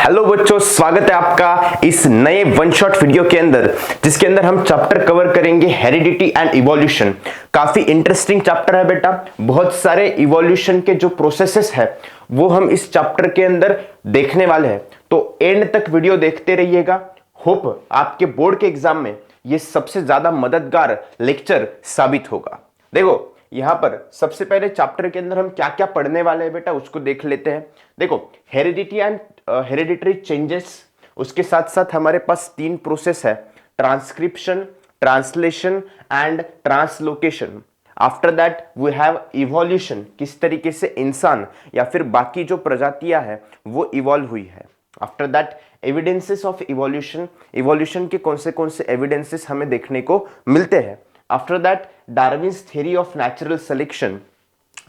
Hello बच्चों, स्वागत है आपका इस नए वन शॉट वीडियो के अंदर, जिसके अंदर हम चैप्टर कवर करेंगे हेरिडिटी एंड इवोल्यूशन। काफी इंटरेस्टिंग चैप्टर है बेटा। बहुत सारे इवोल्यूशन के जो प्रोसेसेस है वो हम इस चैप्टर के अंदर देखने वाले हैं, तो एंड तक वीडियो देखते रहिएगा। होप आपके बोर्ड के एग्जाम में ये सबसे ज्यादा मददगार लेक्चर साबित होगा। देखो यहां पर सबसे पहले चैप्टर के अंदर हम क्या क्या पढ़ने वाले हैं बेटा, उसको देख लेते हैं। देखो हेरिडिटी एंड हेरिडिटरी चेंजेस, उसके साथ साथ हमारे पास तीन प्रोसेस है, transcription, translation and translocation. After that we have evolution, किस तरीके से इंसान या फिर बाकी जो प्रजातियां हैं वो इवॉल्व हुई है। After that evidences of evolution, evolution के कौन से एविडेंसेस हमें देखने को मिलते हैं। After that Darwin's theory of natural selection,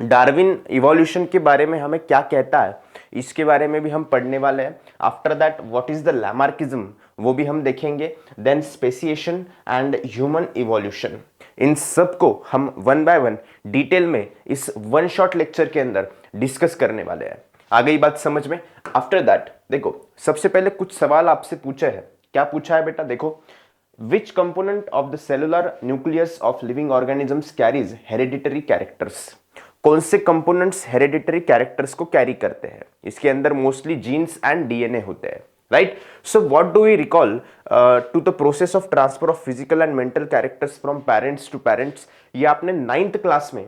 Darwin evolution के बारे में हमें क्या कहता है इसके बारे में भी हम पढ़ने वाले हैं। After that what is the Lamarckism, वो भी हम देखेंगे। Then speciation and human evolution, इन सब को हम वन बाय वन डिटेल में इस वन शॉट लेक्चर के अंदर डिस्कस करने वाले हैं। आ गई बात समझ में। आफ्टर दैट देखो सबसे पहले कुछ सवाल आपसे पूछे हैं। क्या पूछा है बेटा, देखो which component of the cellular nucleus of living organisms carries hereditary characters? कौन से कंपोनेंट्स हेरिडिटरी कैरेक्टर्स को कैरी करते हैं? इसके अंदर मोस्टली जीन्स एंड डीएनए होते हैं, right. So what do we recall to the process of transfer of physical and mental characters from parents to parents? ये आपने 9th क्लास में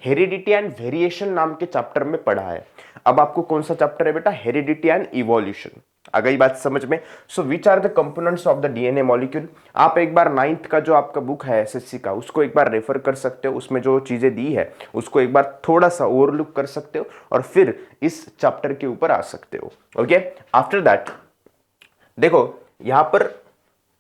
हेरिडिटी एंड वेरिएशन नाम के चैप्टर में पढ़ा है। अब आपको कौन सा चैप्टर है बेटा, हेरिडिटी एंड इवोल्यूशन। आ गई बात समझ में। So which are the components of the DNA molecule? आप एक बार 9th का जो आपका बुक है एसएससी का, उसको एक बार रेफर कर सकते हो। उसमें जो चीजें दी है उसको एक बार थोड़ा सा ओवरलुक कर सकते हो और फिर इस चैप्टर के ऊपर आ सकते हो। ओके, आफ्टर दैट देखो यहां पर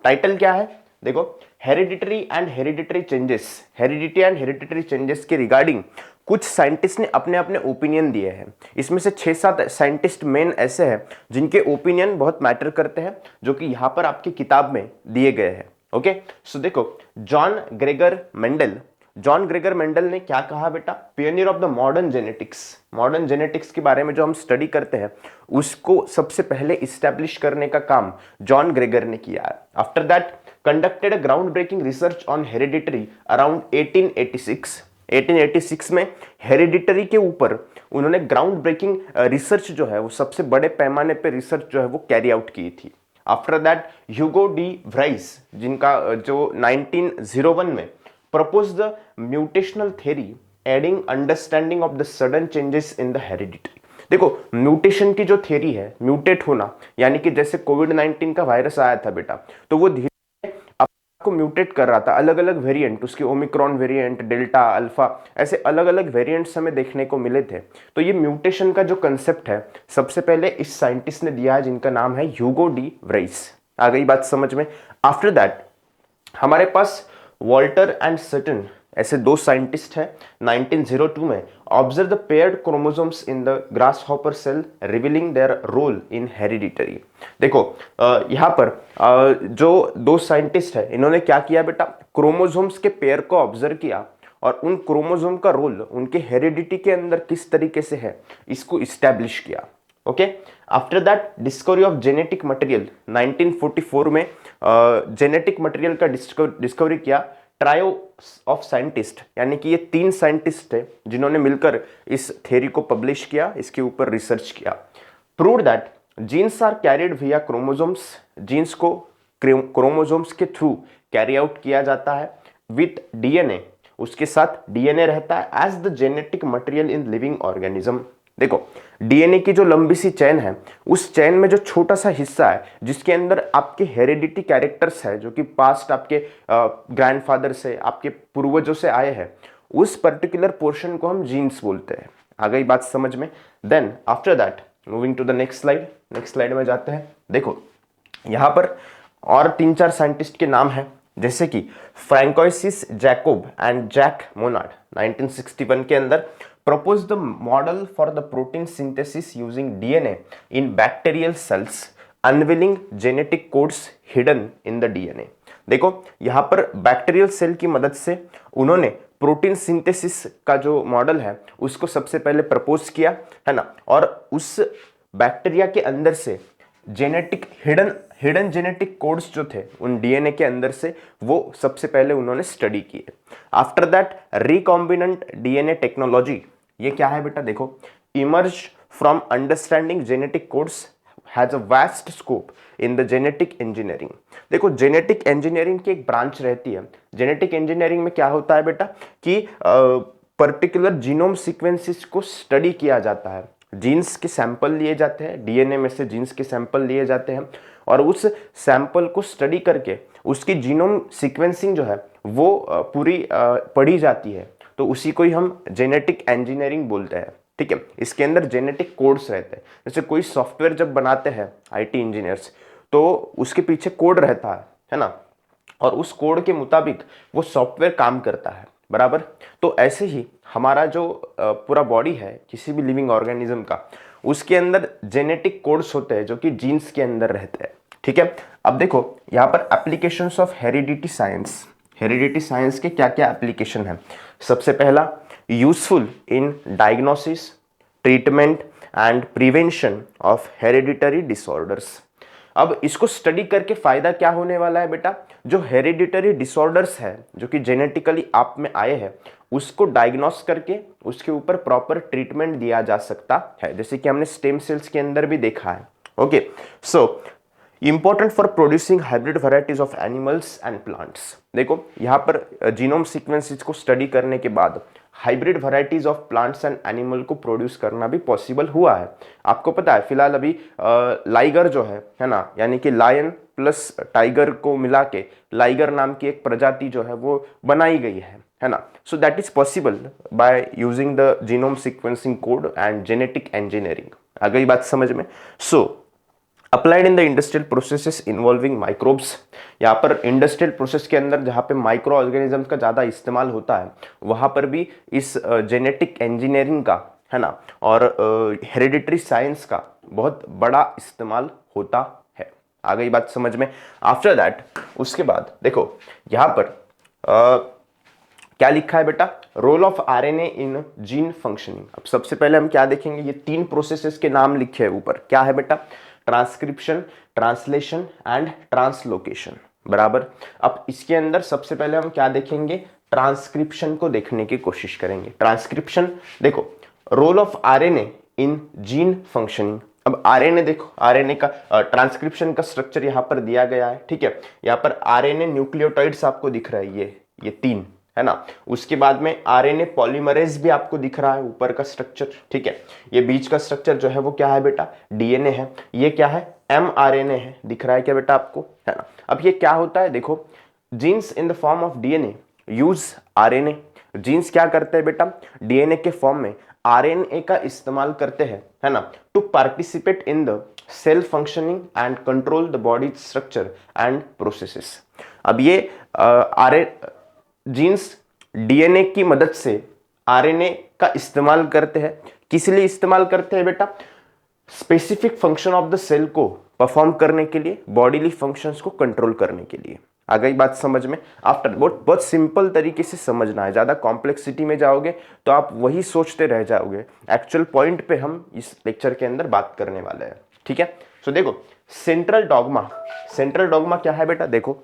टाइटल क्या है, देखो hereditary and hereditary changes. Heredity and hereditary changes के रिगार्डिंग कुछ साइंटिस्ट ने अपने अपने ओपिनियन दिए हैं। इसमें से 6-7 साइंटिस्ट मेन ऐसे हैं जिनके ओपिनियन बहुत मैटर करते हैं, जो कि यहां पर आपकी किताब में दिए गए हैं। ओके, सो देखो John Gregor Mendel, John Gregor Mendel ने क्या कहा बेटा, pioneer of the modern genetics. Modern genetics के बारे में जो हम स्टडी करते हैं उसको सबसे पहले इस्टेब्लिश करने का काम जॉन ग्रेगर ने किया है। After that conducted a ground breaking research on hereditary around 1886। 1886 में हेरिडिटरी के ऊपर उन्होंने ग्राउंड ब्रेकिंग रिसर्च जो है वो सबसे बड़े पैमाने पे रिसर्च जो है वो कैरी आउट की थी। After that Hugo de Vries, जिनका जो 1901 में propose the mutational theory adding understanding of the sudden changes in the hereditary. देखो म्यूटेशन की जो थ्योरी है, म्यूटेट होना, यानी कि जैसे कोविड-19 का वायरस आया था बेटा, तो वो धीरे को म्यूटेट कर रहा था, अलग अलग वेरिएंट, उसके ओमिक्रॉन वेरिएंट, डेल्टा, अल्फा, ऐसे अलग अलग वेरिएंट्स हमें देखने को मिले थे। तो ये म्यूटेशन का जो कंसेप्ट है सबसे पहले इस साइंटिस्ट ने दिया है, जिनका नाम है ह्यूगो डी व्राइस। आ गई बात समझ में। आफ्टर दैट हमारे पास वॉल्टर एंड सटन ऐसे दो साइंटिस्ट हैं। 1902 में observe the paired chromosomes in the grasshopper cell revealing their role in hereditary. देखो यहाँ पर जो दो साइंटिस्ट है इन्होंने क्या किया बेटा, क्रोमोसोम्स के पेयर को ऑब्जर्व किया और उन क्रोमोसोम का रोल उनके हेरिडिटी के अंदर किस तरीके से है इसको इस्टेब्लिश किया। Okay, after that discovery of genetic material 1944 में जेनेटिक मटेरियल का डिस्कवरी किया ट्रायो ऑफ साइंटिस्ट, यानी कि ये 3 साइंटिस्ट थे जिन्होंने मिलकर इस थ्योरी को पब्लिश किया, इसके ऊपर रिसर्च किया। Prove that genes are carried via chromosomes, genes को क्रोमोसोम्स के थ्रू कैरी आउट किया जाता है विथ डीएनए, उसके साथ डीएनए रहता है as the genetic material in living organism. देखो डीएनए की जो लंबी सी चेन है, उस चेन में जो छोटा सा हिस्सा है जिसके अंदर आपके हेरिडिटी कैरेक्टर्स है, जो कि पास्ट आपके ग्रैंडफादर से, आपके पूर्वजों से आए हैं, उस पर्टिकुलर पोर्शन को हम जीन्स बोलते हैं। आ गई बात समझ में। Then after that moving to the next slide, next slide में जाते हैं। देखो यहां पर और 3-4 साइंटिस्ट के नाम है, जैसे कि फ्रैंकोइसिस जैकोब एंड जैक मोनार्ड 1961 के अंदर proposed the model for the protein synthesis using DNA in bacterial cells, unveiling genetic codes hidden in the DNA। देखो यहाँ पर बैक्टीरियल सेल की मदद से उन्होंने प्रोटीन सिंथेसिस का जो मॉडल है उसको सबसे पहले प्रपोज किया है ना, और उस बैक्टीरिया के अंदर से जेनेटिक हिडन जेनेटिक कोड्स जो थे उन डीएनए के अंदर से, वो सबसे पहले उन्होंने स्टडी किए। After that recombinant DNA technology, ये क्या है बेटा, देखो, emerge from understanding genetic codes has a vast scope in the genetic engineering. देखो, जेनेटिक इंजीनियरिंग की एक ब्रांच रहती है। जेनेटिक इंजीनियरिंग में क्या होता है बेटा कि पर्टिकुलर जीनोम सीक्वेंसेस को स्टडी किया जाता है। जीन्स के सैंपल लिए जाते हैं, डीएनए में से जीन्स के सैंपल लिए जाते हैं और उस सैंपल को स्टडी करके उसकी जीनोम सीक्वेंसिंग जो है वो पूरी पढ़ी जाती है। तो उसी को ही हम जेनेटिक इंजीनियरिंग बोलते हैं। ठीक है, इसके अंदर जेनेटिक कोड्स रहते हैं। जैसे कोई सॉफ्टवेयर जब बनाते हैं आईटी इंजीनियर्स, तो उसके पीछे कोड रहता है ना, और उस कोड के मुताबिक वो सॉफ्टवेयर काम करता है, बराबर। तो ऐसे ही हमारा जो पूरा बॉडी है किसी भी लिविंग ऑर्गेनिज्म का, उसके अंदर जेनेटिक कोड्स होते हैं जो कि जीन्स के अंदर रहते हैं। ठीक है, अब देखो यहाँ पर applications of heredity science. Heredity science के क्या क्या एप्लीकेशन है? सबसे पहला, useful in diagnosis, treatment and prevention of hereditary disorders. अब इसको स्टडी करके फायदा क्या होने वाला है बेटा, जो हेरिडिटरी डिसऑर्डर्स है जो कि जेनेटिकली आप में आए हैं, उसको डायग्नोस करके उसके ऊपर प्रॉपर ट्रीटमेंट दिया जा सकता है, जैसे कि हमने स्टेम सेल्स के अंदर भी देखा है। Okay, so important for producing hybrid varieties of animals and plants. देखो यहाँ पर जीनोम सीक्वेंसेस को स्टडी करने के बाद hybrid varieties of plants and animal को प्रोड्यूस करना भी पॉसिबल हुआ है। आपको पता है फिलहाल अभी लाइगर जो है ना, यानी कि लायन प्लस टाइगर को मिला के लाइगर नाम की एक प्रजाति जो है वो बनाई गई है ना। So that is possible by using the genome sequencing code and genetic engineering. आ गई बात समझ में? So applied in the industrial processes involving microbes. यहाँ पर इंडस्ट्रियल प्रोसेस के अंदर जहाँ पे माइक्रो ऑर्गेनिजम्स का ज़्यादा इस्तेमाल होता है, वहाँ पर भी इस जेनेटिक इंजीनियरिंग का, है ना, और हेरिडिटरी साइंस का बहुत बड़ा इस्तेमाल होता है। आ गई बात समझ में? आफ्टर दैट, उसके बाद देखो यहाँ पर क्या लिखा है बेटा, role of RNA in gene functioning. अब सबसे पहले हम क्या देखेंगे, ये 3 प्रोसेसेस के नाम लिखे हैं ऊपर। क्या है बेटा? ट्रांसक्रिप्शन, ट्रांसलेशन एंड ट्रांसलोकेशन, बराबर। अब इसके अंदर सबसे पहले हम क्या देखेंगे, ट्रांसक्रिप्शन को देखने की कोशिश करेंगे। ट्रांसक्रिप्शन, देखो, role of RNA in gene functioning. अब आरएनए देखो, आरएनए का ट्रांसक्रिप्शन का स्ट्रक्चर यहाँ पर दिया गया है। ठीक है, यहाँ पर आरएनए न्यूक्लियोटाइड्स आपको दिख रहा है, ये 3 है ना। उसके बाद में आरएनए पॉलीमरेज भी आपको दिख रहा है, ऊपर का स्ट्रक्चर। ठीक है, ये बीच का स्ट्रक्चर जो है वो क्या है बेटा, डीएनए है। ये क्या है, एमआरएनए है। दिख रहा है क्या बेटा आपको, है ना। अब ये क्या होता है, देखो, genes in the form of DNA use RNA. Genes क्या करते हैं बेटा, डीएनए के फॉर्म में आरएनए का इस्तेमाल करते हैं, है ना, to participate in the cell functioning and control the body structure and processes. अब ये जीन्स डीएनए की मदद से आरएनए का इस्तेमाल करते हैं। किस लिए इस्तेमाल करते हैं बेटा, specific function of the cell को परफॉर्म करने के लिए, बॉडीली फंक्शंस को कंट्रोल करने के लिए। आ गई बात समझ में? आफ्टर बहुत सिंपल तरीके से समझना है, ज्यादा कॉम्प्लेक्सिटी में जाओगे तो आप वही सोचते रह जाओगे। एक्चुअल पॉइंट पे हम इस लेक्चर के अंदर बात करने वाले हैं। ठीक है, सो देखो, सेंट्रल डॉगमा। सेंट्रल डॉगमा क्या है बेटा, देखो,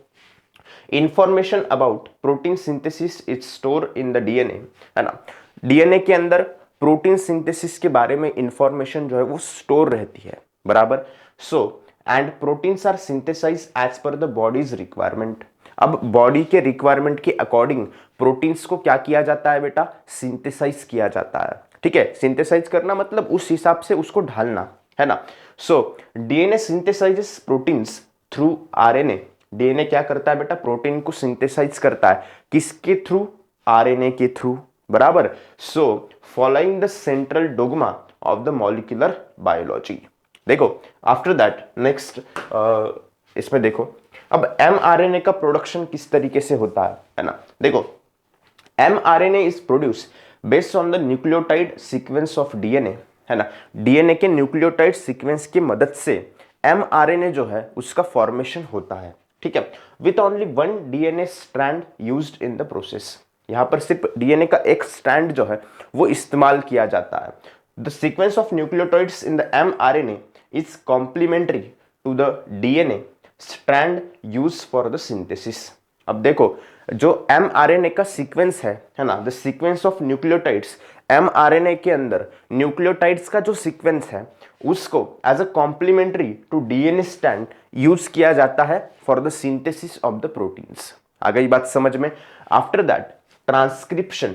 information about protein synthesis is store in the DNA, है ना। डीएनए के अंदर प्रोटीन सिंथेसिस के बारे में इंफॉर्मेशन जो है वो स्टोर रहती है, बराबर। So and proteins are synthesise as per the body's requirement. अब बॉडी के रिक्वायरमेंट के अकॉर्डिंग प्रोटीन्स को क्या किया जाता है बेटा, सिंथेसाइज किया जाता है। ठीक है, सिंथेसाइज करना मतलब उस हिसाब से उसको ढालना, है ना। So DNA synthesises proteins through RNA. DNA क्या करता है बेटा, प्रोटीन को सिंथेसाइज करता है, किसके थ्रू, आरएनए के थ्रू, बराबर। So following the central dogma of the molecular biology. देखो आफ्टर दैट नेक्स्ट इसमें देखो, अब एमआरएनए का प्रोडक्शन किस तरीके से होता है ना। देखो, mRNA is produce based on the nucleotide sequence of DNA, है ना। डीएनए के न्यूक्लियोटाइड सीक्वेंस की मदद से एमआरएनए जो है उसका फॉर्मेशन होता है। ठीक है, with only 1 DNA strand used in the process. यहां पर सिर्फ डीएनए का एक स्ट्रैंड जो है वो इस्तेमाल किया जाता है। The sequence of nucleotides in the mRNA is complementary to the DNA strand use for the synthesis. अब देखो जो mRNA का सीक्वेंस है ना, the sequence of nucleotides, mRNA के अंदर न्यूक्लियोटाइड्स का जो सीक्वेंस है उसको as a complementary to DNA strand use किया जाता है for the synthesis of the proteins. आ गई बात समझ में। आफ्टर दैट ट्रांसक्रिप्शन,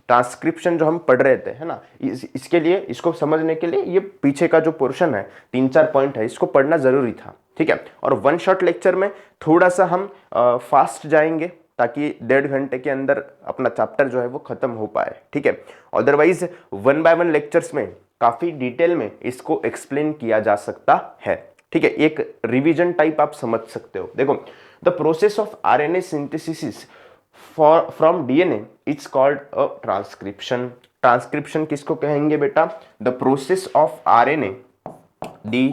ट्रांसक्रिप्शन जो हम पढ़ रहे थे है ना, इसके लिए, इसको समझने के लिए ये पीछे का जो पोर्शन है 3-4 पॉइंट है, इसको पढ़ना जरूरी था, ठीक है। और वन शॉट लेक्चर में थोड़ा सा हम फास्ट जाएंगे ताकि 1.5 घंटे के अंदर अपना चैप्टर जो है वो खत्म हो पाए, ठीक है। अदरवाइज 1 बाय 1 लेक्चर्स में काफी डिटेल में इसको एक्सप्लेन किया जा सकता है, ठीक है। एक रिवीजन टाइप आप समझ सकते हो। देखो the process of RNA synthesis from DNA it's called a transcription. Transcription किसको कहेंगे बेटा? The process of RNA, the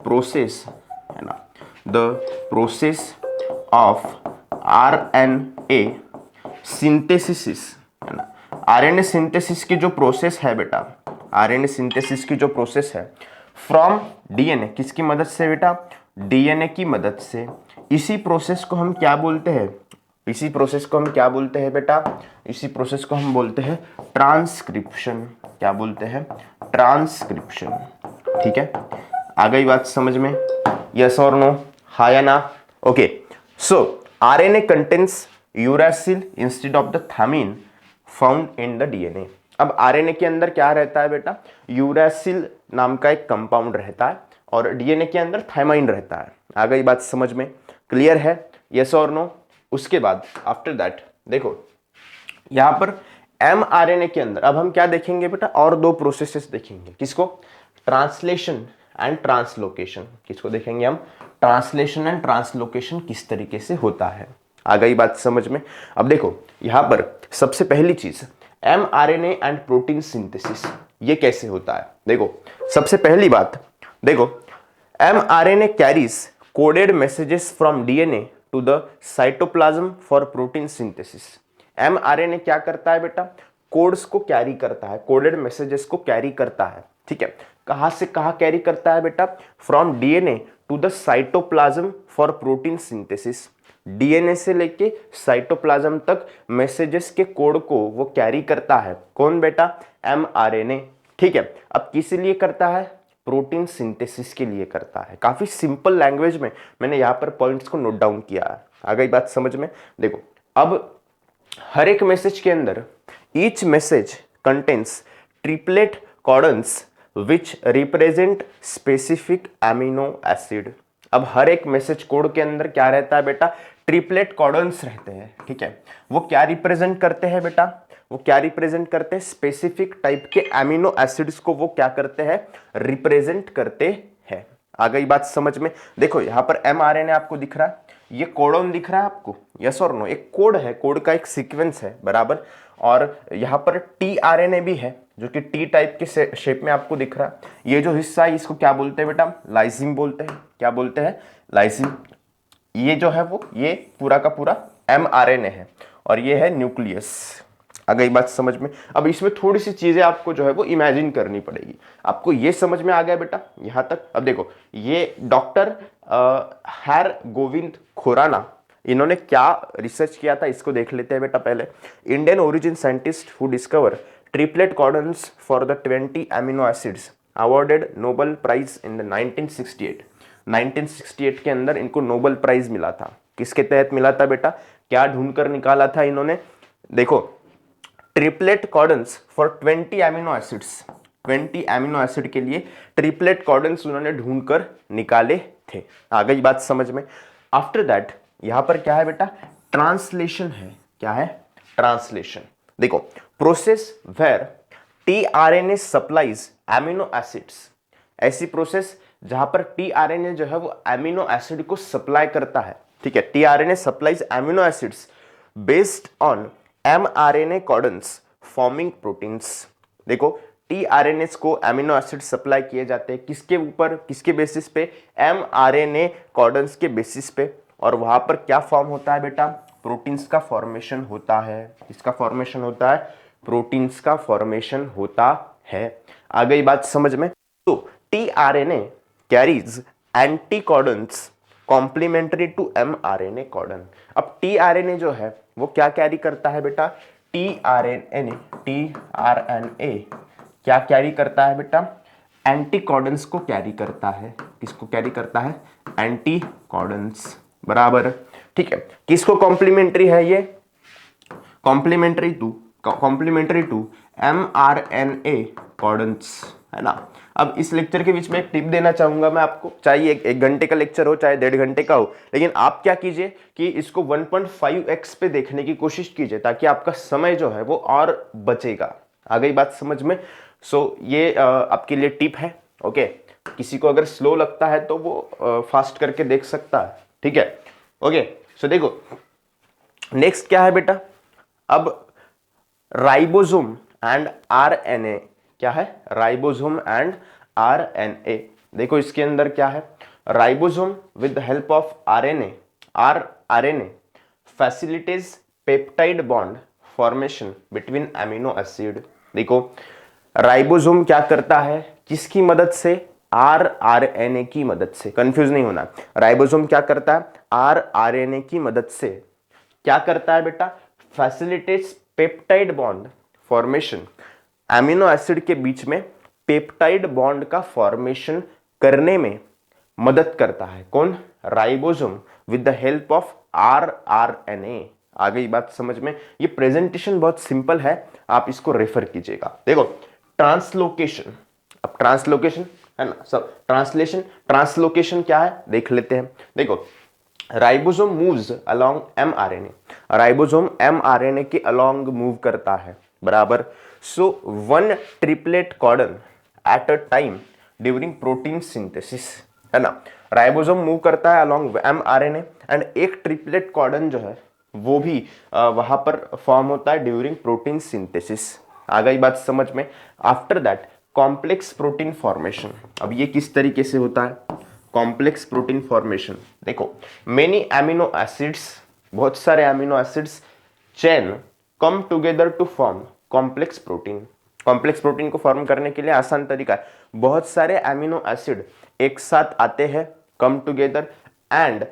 process है ना, the process of RNA synthesis है ना। आरएनए सिंथेसिस की जो प्रोसेस है बेटा, आरएनए सिंथेसिस की जो प्रोसेस है फ्रॉम डीएनए, किसकी मदद से बेटा? डीएनए की मदद से। इसी प्रोसेस को हम क्या बोलते हैं? इसी प्रोसेस को हम क्या बोलते हैं बेटा? इसी प्रोसेस को हम बोलते हैं ट्रांसक्रिप्शन। क्या बोलते हैं? ट्रांसक्रिप्शन, ठीक है। आ गई बात समझ में? यस और नो, हाँ या ना? Okay, so RNA contains uracil instead of the thymine found in the DNA. अब आरएनए के अंदर क्या रहता है बेटा? यूरासिल नाम का एक कंपाउंड रहता है और डीएनए के अंदर थाइमाइन रहता है। आ गई बात समझ में? क्लियर है? यस और नो? उसके बाद आफ्टर दैट देखो यहां पर mRNA के अंदर अब हम क्या देखेंगे बेटा? और 2 प्रोसेसेस देखेंगे। किसको? Translation and translocation. किसको देखेंगे हम? ट्रांसलेशन एंड ट्रांसलोकेशन किस तरीके से होता है। आ गई बात समझ में? अब देखो यहां पर सबसे पहली चीज mRNA एंड प्रोटीन सिंथेसिस, ये कैसे होता है? देखो सबसे पहली बात देखो, mRNA carries coded messages from DNA to the cytoplasm for protein synthesis. mRNA क्या करता है बेटा? कोड्स को कैरी करता है, कोडेड मैसेजेस को कैरी करता है, ठीक है। कहां से कहां कैरी करता है बेटा? From DNA to the cytoplasm for protein synthesis. DNA से लेके साइटोप्लाज्म तक मैसेजेस के कोड को वो कैरी करता है। कौन बेटा? mRNA, ठीक है। अब किस लिए करता है? प्रोटीन सिंथेसिस के लिए करता है। काफी सिंपल लैंग्वेज में मैंने यहां पर पॉइंट्स को नोट डाउन किया है। आ गई बात समझ में? देखो अब हर एक मैसेज के अंदर each message contains triplet codons which represent specific amino acid. अब हर एक मैसेज कोड के अंदर क्या रहता है बेटा? ट्रिपलेट कॉडन्स रहते हैं, ठीक है। वो क्या रिप्रेजेंट करते हैं बेटा? वो क्या रिप्रेजेंट करते हैं? स्पेसिफिक टाइप के एमिनो एसिड्स को वो क्या करते हैं? रिप्रेजेंट करते हैं। आ गई बात समझ में? देखो यहां पर mRNA आपको दिख रहा है, ये कोडोन दिख रहा है आपको, यस और नो? एक कोड है, कोड का एक सीक्वेंस है, बराबर। और यहां पर tRNA भी है जो कि टी टाइप के शेप में आपको दिख रहा है। ये जो हिस्सा है इसको क्या बोलते हैं बेटा? लाइसिन बोलते हैं। क्या बोलते हैं? लाइसिन। ये जो है वो ये पूरा का पूरा mRNA है और ये है न्यूक्लियस। आ गई बात समझ में? अब इसमें थोड़ी सी चीजें आपको जो है वो इमेजिन करनी पड़ेगी। आपको ये समझ में आ गया बेटा यहां तक? अब देखो ये डॉक्टर हैर गोविंद खुराना, इन्होंने क्या रिसर्च किया था इसको देख लेते हैं बेटा पहले। Indian origin scientist who discover triplet codons for the 20 amino acids awarded Nobel prize in the 1968। 1968 के अंदर इनको नोबेल प्राइज मिला था। किसके तहत मिला था बेटा? क्या ढूंढकर निकाला था इन्होंने? देखो triplet codons for 20 amino acids, 20 amino acid के लिए ट्रिपलेट कॉडन्स उन्होंने ढूंढकर निकाले थे। आ गई बात समझ में? आफ्टर दैट यहां पर क्या है बेटा? ट्रांसलेशन है। क्या है? ट्रांसलेशन। देखो process where tRNA supplies amino acids, ऐसी प्रोसेस जहां पर tRNA जो है वो एमिनो एसिड को सप्लाई करता है, ठीक है। tRNA supplies amino acids based on mRNA codons forming proteins. देखो tRNAs को एमिनो एसिड सप्लाई किए जाते हैं किसके ऊपर? किसके बेसिस पे? mRNA कॉडन्स के बेसिस पे। और वहां पर क्या फॉर्म होता है बेटा? प्रोटीन्स का फॉर्मेशन होता है। किसका फॉर्मेशन होता है? प्रोटीन्स का फॉर्मेशन होता है। आ गई बात समझ में? तो tRNA carries anticodons complementary to mRNA codon. अब tRNA जो है वो क्या कैरी करता है बेटा, tRNA क्या कैरी करता है बेटा, एंटीकोडन्स को कैरी करता है। किसको कैरी करता है, एंटीकोडन्स, बराबर, ठीक है। किसको कॉम्प्लीमेंट्री है ये, कॉम्प्लीमेंट्री टू mRNA कोडन्स, है ना। अब इस लेक्चर के बीच में एक टिप देना चाहूंगा मैं आपको, चाहे एक घंटे का लेक्चर हो चाहे 1.5 घंटे का हो, लेकिन आप क्या कीजिए कि इसको 1.5x पे देखने की कोशिश कीजिए, ताकि आपका समय जो है वो और बचेगा। आ गई बात समझ में। सो ये आपके लिए टिप है, ओके। किसी को अगर स्लो लगता है तो वो फास्ट करके देख सकता है, ठीक है, ओके। सो देखो नेक्स्ट क्या है बेटा, अब राइबोसोम एंड आरएनए, क्या है, राइबोसोम एंड आरएनए। देखो इसके अंदर क्या है, ribosome with the help of RNA facilitates peptide bond formation between amino acid. देखो राइबोसोम क्या करता है, किसकी मदद से, आरएनए की मदद से, कंफ्यूज नहीं होना। राइबोसोम क्या करता है, आरएनए की मदद से क्या करता है बेटा, facilitates peptide bond formation, amino acid के बीच में पेप्टाइड बॉन्ड का फॉर्मेशन करने में मदद करता है। कौन, ribosome with the help of RNA. आ गई बात समझ में। ये प्रेजेंटेशन बहुत सिंपल है, आप इसको रेफर कीजिएगा। देखो ट्रांसलोकेशन, अब ट्रांसलोकेशन है ना सब, ट्रांसलोकेशन क्या है देख लेते हैं। देखो ribosome moves along mRNA, ribosome mRNA के अलोंग मूव करता है, बराबर। So one triplet codon at a time during protein synthesis, है ना। राइबोसोम मूव करता है अलोंग mRNA एंड एक ट्रिपलेट कॉर्डन जो है वो भी वहां पर फॉर्म होता है ड्यूरिंग प्रोटीन सिंथेसिस। आ गई बात समझ में। After that complex protein formation, अब ये किस तरीके से होता है, कॉम्प्लेक्स प्रोटीन फॉर्मेशन। देखो मेनी एमिनो एसिड्स, बहुत सारे amino acids chain come together to form complex protein. Complex protein को फॉर्म करने के लिए आसान तरीका है, बहुत सारे एमिनो एसिड एक साथ आते हैं, कम टुगेदर एंड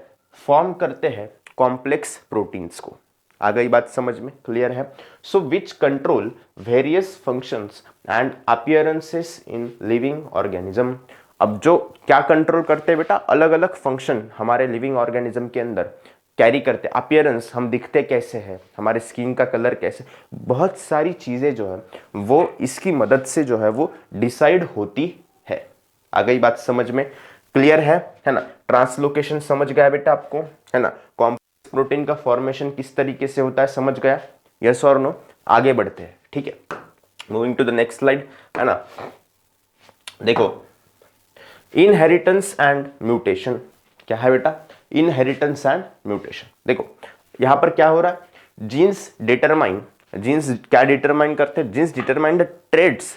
फॉर्म करते हैं कॉम्प्लेक्स प्रोटीन्स को। आ गई बात समझ में, क्लियर है। So which control various functions and appearances in living organism. अब जो क्या कंट्रोल करते हैं बेटा, अलग अलग फंक्शन हमारे लिविंग ऑर्गेनिज्म के अंदर कैरी करते हैं। अपीयरेंस, हम दिखते कैसे हैं, हमारे स्किन का कलर कैसे, बहुत सारी चीजें जो है वो इसकी मदद से जो है वो डिसाइड होती है। आ गई बात समझ में, क्लियर है ना। ट्रांसलोकेशन समझ गया बेटा आपको, है ना। कॉम्प्लेक्स प्रोटीन का फॉर्मेशन किस तरीके से होता है समझ गया, यस और नो। आगे बढ़ते हैं, ठीक है, moving to the next slide, है ना। देखो इनहेरिटेंस एंड म्यूटेशन, क्या है बेटा, इनहेरिटेंस एंड म्यूटेशन। देखो यहां पर क्या हो रहा है, जीन्स क्या डिटरमाइन करते हैं, genes determine the traits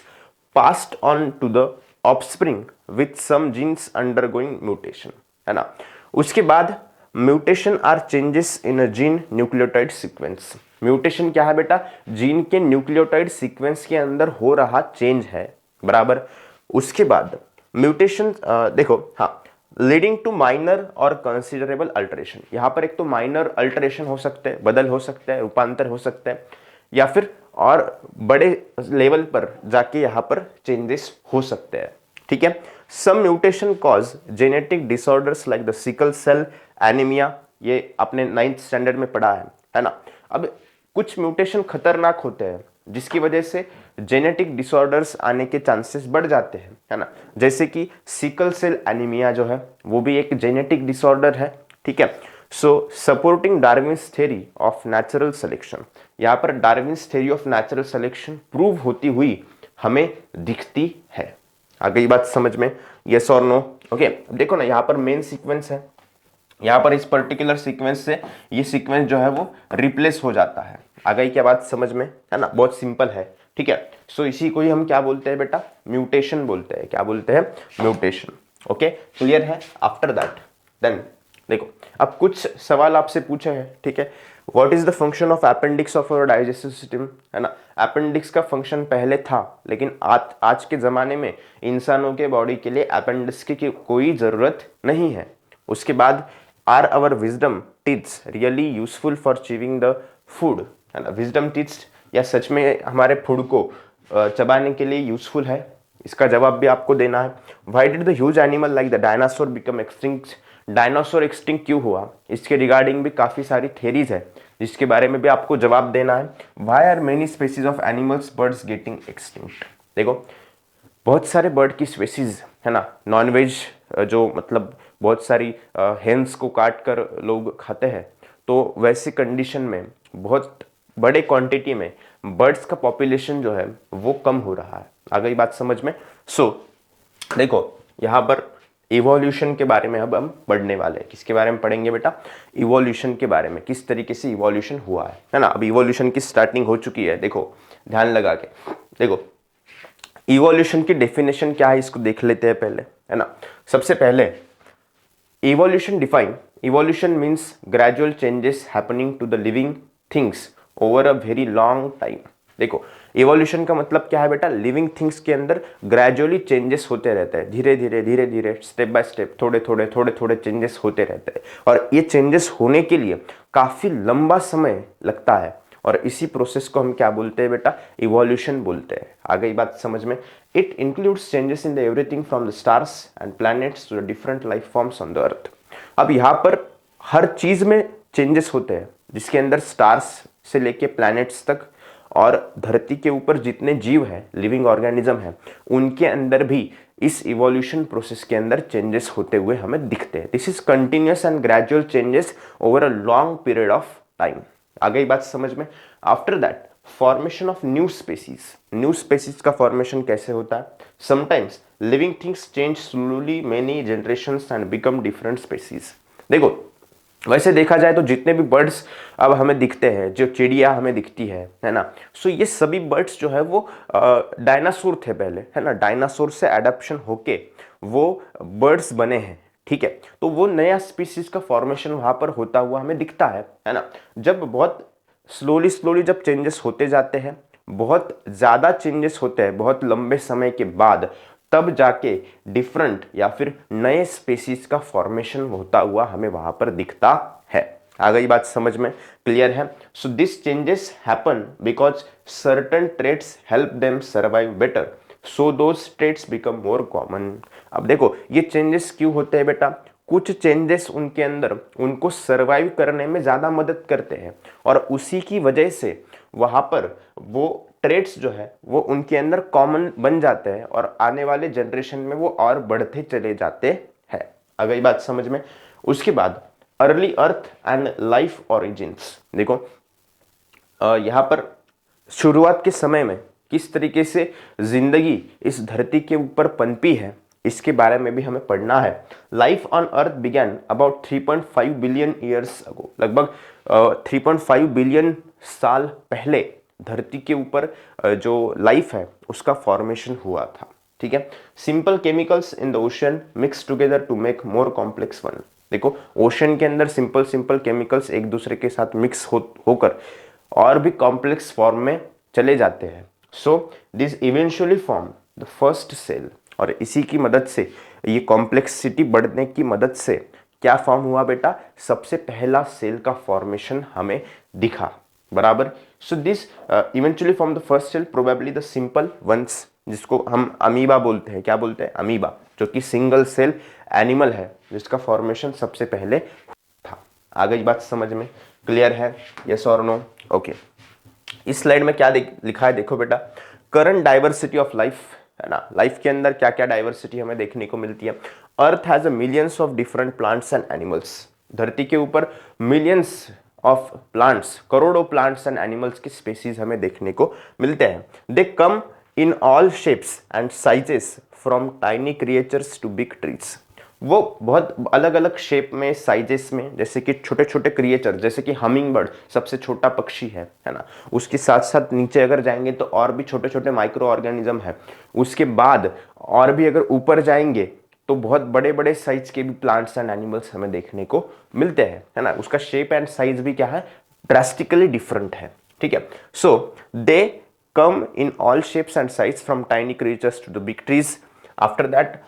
passed on to the offspring with some genes undergoing mutation, है ना। उसके बाद mutation are changes in a gene nucleotide sequence. Mutation क्या है बेटा, जीन के न्यूक्लियोटाइड सीक्वेंस के अंदर हो रहा चेंज है, बराबर। उसके बाद म्यूटेशन देखो, हाँ, लीडिंग टू माइनर और कंसिडरेबल अल्टरेशन। यहां पर एक तो माइनर अल्टरेशन हो सकते हैं, बदल हो सकते हैं, रूपांतर हो सकते हैं, या फिर और बड़े लेवल पर जाके यहां पर चेंजेस हो सकते हैं, ठीक है। Some mutation cause genetic disorders like the sickle cell anaemia, ये आपने 9th स्टैंडर्ड में पढ़ा है ना। अब कुछ म्यूटेशन खतरनाक होते हैं जिसकी वजह से जेनेटिक डिसऑर्डर्स आने के चांसेस बढ़ जाते हैं, है ना। जैसे कि सिकल सेल एनीमिया जो है वो भी एक जेनेटिक डिसऑर्डर है, ठीक है। So supporting Darwin's theory of natural selection, यहाँ पर Darwin's theory of natural selection prove होती हुई हमें दिखती है। आ गई बात समझ में, यस और नो, ओके। अब देखो ना यहाँ पर मेन सीक्वेंस है, यहाँ पर इस पर्टिकुलर सीक्वेंस से ये सीक्वेंस जो है वो रिप्लेस हो जाता है। आ गई क्या बात समझ में, है ना, बहुत सिंपल है, ठीक है। सो इसी को ही हम क्या बोलते हैं बेटा, म्यूटेशन बोलते हैं। क्या बोलते हैं, म्यूटेशन, ओके, क्लियर है। आफ्टर दैट देन देखो अब कुछ सवाल आपसे पूछे हैं, ठीक है। What is the function of appendix of our digestive system, है ना। अपेंडिक्स का फंक्शन पहले था, लेकिन आज के ज़माने में इंसानों के बॉडी के लिए अपेंडिक्स की कोई ज़रूरत नहीं है। उसके बाद are our wisdom teeths really useful for chewing the food, है ना। विजडम टीथ्स या सच में हमारे फूड को चबाने के लिए यूजफुल है, इसका जवाब भी आपको देना है। Why did the huge animal like the dinosaur become extinct, dinosaur extinct क्यों हुआ, इसके रिगार्डिंग भी काफ़ी सारी थेरीज है जिसके बारे में भी आपको जवाब देना है। Why are many species of animals birds getting extinct, देखो बहुत सारे बर्ड की स्पेसीज, है ना, नॉनवेज जो मतलब बहुत सारी हेंस को काट कर लोग खाते हैं, तो वैसी कंडीशन में बहुत बड़े क्वांटिटी में बर्ड्स का पॉपुलेशन जो है वो कम हो रहा है। आ गई बात समझ में। देखो यहाँ पर इवोल्यूशन के बारे में अब हम पढ़ने वाले हैं। किसके बारे में पढ़ेंगे बेटा, इवोल्यूशन के बारे में, किस तरीके से इवोल्यूशन हुआ है ना। अब इवोल्यूशन की स्टार्टिंग हो चुकी है, देखो ध्यान लगा के देखो। इवोल्यूशन की डेफिनेशन क्या है इसको देख लेते हैं पहले, है ना। सबसे पहले evolution means gradual changes happening to the living things over a very long time. देखो इवोल्यूशन का मतलब क्या है बेटा, लिविंग थिंग्स के अंदर ग्रेजुअली चेंजेस होते रहते हैं, धीरे धीरे स्टेप बाय स्टेप थोड़े थोड़े चेंजेस होते रहते हैं, और ये चेंजेस होने के लिए काफी लंबा समय लगता है, और इसी प्रोसेस को हम क्या बोलते हैं बेटा, इवोल्यूशन बोलते हैं। आ गई बात समझ में। It includes changes in the everything from the stars and planets to the different life forms on the earth. अब यहाँ पर हर चीज में चेंजेस होते हैं, जिसके अंदर स्टार्स से लेके प्लैनेट्स तक और धरती के ऊपर जितने जीव है, लिविंग ऑर्गेनिज्म है, उनके अंदर भी इस इवोल्यूशन प्रोसेस के अंदर चेंजेस होते हुए हमें दिखते हैं। This is continuous and gradual changes over a long period of time. आ गई बात समझ में। After that formation of new species का फॉर्मेशन कैसे होता है, sometimes living things change slowly many generations and become different species. देखो वैसे देखा जाए तो जितने भी बर्ड्स अब हमें दिखते हैं, जो चिड़िया हमें दिखती है ना, सो ये सभी बर्ड्स जो है वो डायनासोर थे पहले, है ना। डायनासोर से एडाप्शन होके वो बर्ड्स बने हैं, ठीक है। तो वो नया स्पीसीज का फॉर्मेशन वहां पर होता हुआ हमें दिखता है ना। जब बहुत स्लोली जब चेंजेस होते जाते हैं, बहुत ज़्यादा चेंजेस होते हैं बहुत लंबे समय के बाद, तब जाके डिफरेंट या फिर नए स्पेसीज का फॉर्मेशन होता हुआ हमें वहां पर दिखता है। आ गई बात समझ में, क्लियर है। So this changes happen because certain traits help them survive better, so those traits become more common. अब देखो ये चेंजेस क्यों होते हैं बेटा, कुछ चेंजेस उनके अंदर उनको सर्वाइव करने में ज़्यादा मदद करते हैं, और उसी की वजह से वहाँ पर वो ट्रेट्स जो है वो उनके अंदर कॉमन बन जाते हैं, और आने वाले जनरेशन में वो और बढ़ते चले जाते हैं। आ गई बात समझ में। उसके बाद early earth and life origins, देखो यहाँ पर शुरुआत के समय में किस तरीके से जिंदगी इस धरती के ऊपर पनपी है, इसके बारे में भी हमें पढ़ना है। Life on earth began about 3.5 billion years ago, लगभग 3.5 बिलियन साल पहले धरती के ऊपर जो लाइफ है उसका फॉर्मेशन हुआ था, ठीक है। Simple chemicals in the ocean mix together to make more complex one. देखो ओशन के अंदर सिंपल केमिकल्स एक दूसरे के साथ मिक्स होकर और भी कॉम्प्लेक्स फॉर्म में चले जाते हैं। So this eventually form the first cell, और इसी की मदद से, ये कॉम्प्लेक्सिटी बढ़ने की मदद से क्या फॉर्म हुआ बेटा, सबसे पहला सेल का फॉर्मेशन हमें दिखा, बराबर। So this eventually form the first cell probably the simple ones, जिसको हम अमीबा बोलते हैं। क्या बोलते हैं, अमीबा, जो कि सिंगल सेल एनिमल है जिसका फॉर्मेशन सबसे पहले था। आ गई बात समझ में, क्लियर है, यस और नो, ओके। इस स्लाइड में क्या लिखा है देखो बेटा, करंट डाइवर्सिटी ऑफ लाइफ, है ना। लाइफ के अंदर क्या क्या डाइवर्सिटी हमें देखने को मिलती है। Earth has a millions of different plants and animals, धरती के ऊपर मिलियंस ऑफ प्लांट्स, करोड़ों प्लांट्स एंड एनिमल्स की स्पेसीज हमें देखने को मिलते हैं। They come in all shapes and sizes from tiny creatures to big trees, वो बहुत अलग अलग शेप में, साइजेस में, जैसे कि छोटे छोटे क्रिएचर, जैसे कि हमिंग बर्ड सबसे छोटा पक्षी है ना। उसके साथ साथ नीचे अगर जाएंगे तो और भी छोटे छोटे माइक्रो ऑर्गेनिज्म है। उसके बाद और भी अगर ऊपर जाएंगे तो बहुत बड़े बड़े साइज के भी प्लांट्स एंड एनिमल्स हमें देखने को मिलते हैं, है ना। उसका शेप एंड साइज भी क्या है, ड्रास्टिकली डिफरेंट है, ठीक है। So they come in all shapes and size from tiny creatures to the big trees. After that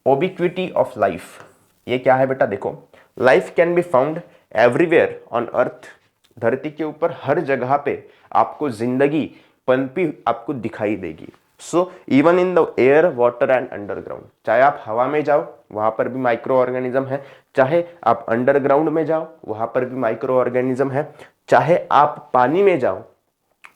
ubiquity of life, ये क्या है बेटा, देखो life can be found everywhere on earth, धरती के ऊपर हर जगह पे आपको जिंदगी पनपी आपको दिखाई देगी। So even in the air, water and underground, चाहे आप हवा में जाओ वहां पर भी माइक्रो ऑर्गेनिज्म है, चाहे आप अंडरग्राउंड में जाओ वहां पर भी माइक्रो ऑर्गेनिज्म है, चाहे आप पानी में जाओ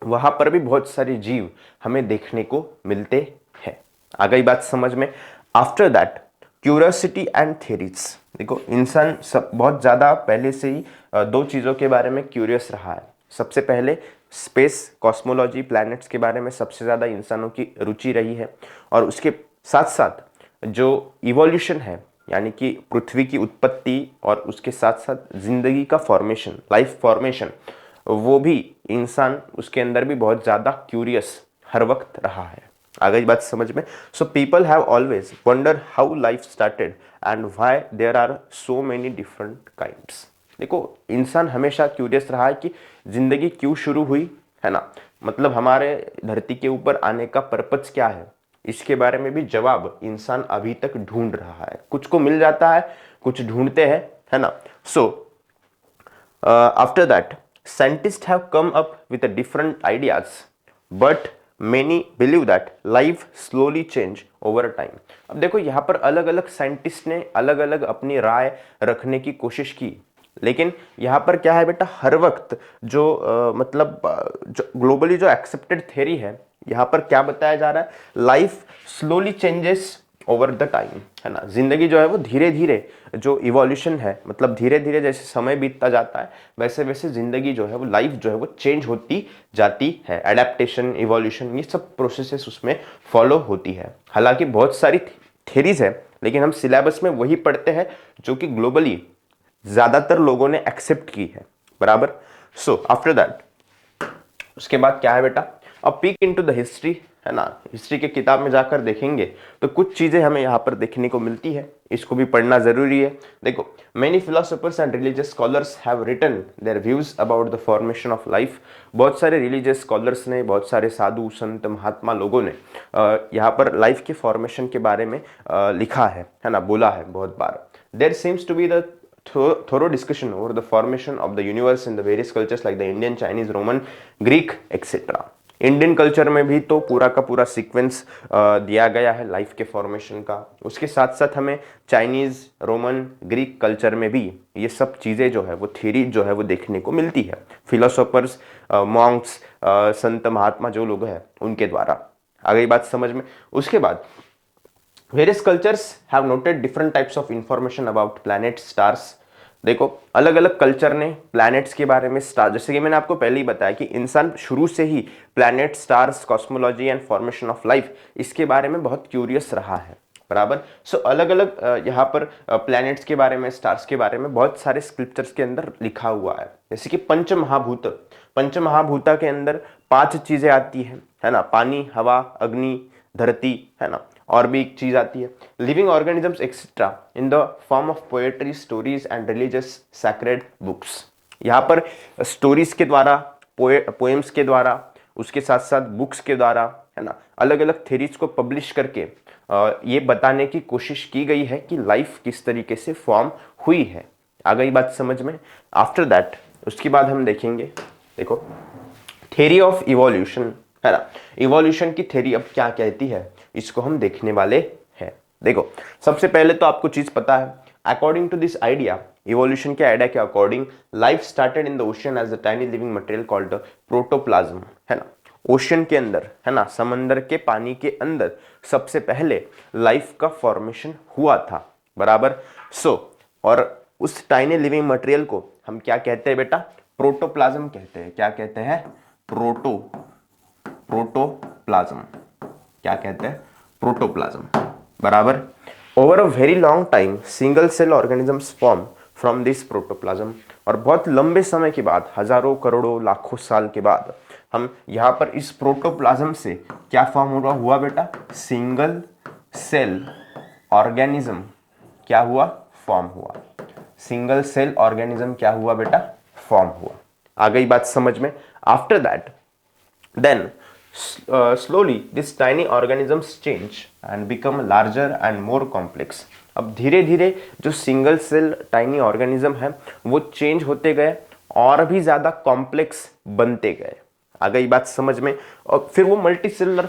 वहां पर भी बहुत सारे जीव हमें देखने को मिलते हैं। आ गई बात समझ में। After that curiosity and theories, देखो इंसान सब बहुत ज्यादा पहले से ही दो चीजों के बारे में क्यूरियस रहा है। सबसे पहले स्पेस, कॉस्मोलॉजी, प्लैनेट्स के बारे में सबसे ज्यादा इंसानों की रुचि रही है, और उसके साथ साथ जो इवोल्यूशन है यानी कि पृथ्वी की उत्पत्ति और उसके साथ साथ जिंदगी का फॉर्मेशन, लाइफ फॉर्मेशन, वो भी इंसान उसके अंदर भी बहुत ज्यादा क्यूरियस हर वक्त रहा है। आ गई बात समझ में। So people have always wonder how life started and why there are so many different kinds. देखो इंसान हमेशा क्यूरियस रहा है कि जिंदगी क्यों शुरू हुई, है ना, मतलब हमारे धरती के ऊपर आने का पर्पस क्या है, इसके बारे में भी जवाब इंसान अभी तक ढूंढ रहा है। कुछ को मिल जाता है, कुछ ढूंढते हैं, है ना। सो after that scientists have come up with a different ideas, but many believe that life slowly change over time। अब देखो यहाँ पर अलग अलग साइंटिस्ट ने अलग अलग अपनी राय रखने की कोशिश की, लेकिन यहाँ पर क्या है बेटा, हर वक्त जो मतलब जो ग्लोबली जो एक्सेप्टेड थ्योरी है, यहाँ पर क्या बताया जा रहा है, life slowly changes over the time, है ना। जिंदगी जो है वो धीरे धीरे जो इवोल्यूशन है, मतलब धीरे धीरे जैसे समय बीतता जाता है वैसे वैसे जिंदगी जो है वो, लाइफ जो है वो चेंज होती जाती है। एडेप्टेशन, इवोल्यूशन, ये सब प्रोसेसेस उसमें फॉलो होती है। हालांकि बहुत सारी थ्योरीज है, लेकिन हम सिलेबस में वही पढ़ते हैं जो कि ग्लोबली ज्यादातर लोगों ने एक्सेप्ट की है, बराबर। सो आफ्टर दैट उसके बाद क्या है बेटा, अब पीक इनटू द हिस्ट्री, है ना। हिस्ट्री के किताब में जाकर देखेंगे तो कुछ चीजें हमें यहाँ पर देखने को मिलती है, इसको भी पढ़ना जरूरी है। देखो many philosophers and religious scholars have written their views about the formation of life. बहुत सारे रिलीजियस स्कॉलर्स ने, बहुत सारे साधु संत महात्मा लोगों ने यहाँ पर लाइफ के फॉर्मेशन के बारे में लिखा है ना, बोला है बहुत बार। There seems to be the thorough discussion over the formation of the universe in the various cultures like the Indian, Chinese, Roman, Greek, etc. Indian culture में भी तो पूरा का पूरा सीक्वेंस दिया गया है लाइफ के फॉर्मेशन का। उसके साथ साथ हमें चाइनीज, रोमन, ग्रीक कल्चर में भी ये सब चीज़ें जो है वो थ्योरी जो है वो देखने को मिलती है, फिलोसोफर्स, मॉन्क्स, संत महात्मा जो लोग हैं उनके द्वारा। आ गई बात समझ में। उसके बाद various cultures have noted different types of information about planets, stars. देखो अलग अलग कल्चर ने प्लैनेट्स के बारे में, स्टार, जैसे कि मैंने आपको पहले ही बताया कि इंसान शुरू से ही planet, stars, cosmology and formation of life, इसके बारे में बहुत क्यूरियस रहा है, बराबर। सो अलग अलग यहाँ पर प्लैनेट्स के बारे में, स्टार्स के बारे में बहुत सारे स्क्रिप्चर्स के अंदर लिखा हुआ है। जैसे कि पंचमहाभूत, पंचमहाभूता के अंदर 5 चीजें आती है ना, पानी, हवा, अग्नि, धरती, है ना, और भी एक चीज आती है living organisms etcetera in the form of poetry, stories and religious sacred books. यहाँ पर स्टोरीज के द्वारा, पोएम्स के द्वारा, उसके साथ साथ बुक्स के द्वारा, है ना, अलग अलग थ्योरीज को पब्लिश करके ये बताने की कोशिश की गई है कि लाइफ किस तरीके से फॉर्म हुई है। आ गई बात समझ में। आफ्टर दैट उसके बाद हम देखेंगे, देखो थ्योरी ऑफ इवोल्यूशन, है ना। इवोल्यूशन की थ्योरी अब क्या कहती है, इसको हम देखने वाले हैं। देखो सबसे पहले तो आपको चीज पता है, according to this idea, evolution के आइडिया के according, life started in the ocean as a tiny living material called protoplasm, है ना। ओशन के अंदर, है ना, समंदर के पानी के अंदर सबसे पहले लाइफ का फॉर्मेशन हुआ था, बराबर। और उस टाइनी लिविंग मटेरियल को हम क्या कहते हैं बेटा, प्रोटोप्लाज्म कहते हैं। क्या कहते हैं, प्रोटोप्लाज्म। क्या कहते हैं, प्रोटोप्लाज्म, बराबर। Over a very long time single cell organisms form from this protoplasm. और बहुत लंबे समय के बाद, हजारों, करोड़ों, लाखों साल के बाद हम यहाँ पर इस प्रोटोप्लाज्म से क्या फॉर्म हुआ बेटा, सिंगल सेल ऑर्गेनिज्म क्या हुआ, फॉर्म हुआ। सिंगल सेल ऑर्गेनिज्म क्या हुआ बेटा, फॉर्म हुआ। आ गई बात समझ में? After that then slowly these tiny organisms change and become larger and more complex. अब धीरे धीरे जो सिंगल सेल टाइनी ऑर्गेनिज्म है वो चेंज होते गए और भी ज्यादा कॉम्प्लेक्स बनते गए। आ गई बात समझ में? और फिर वो मल्टी सेलुलर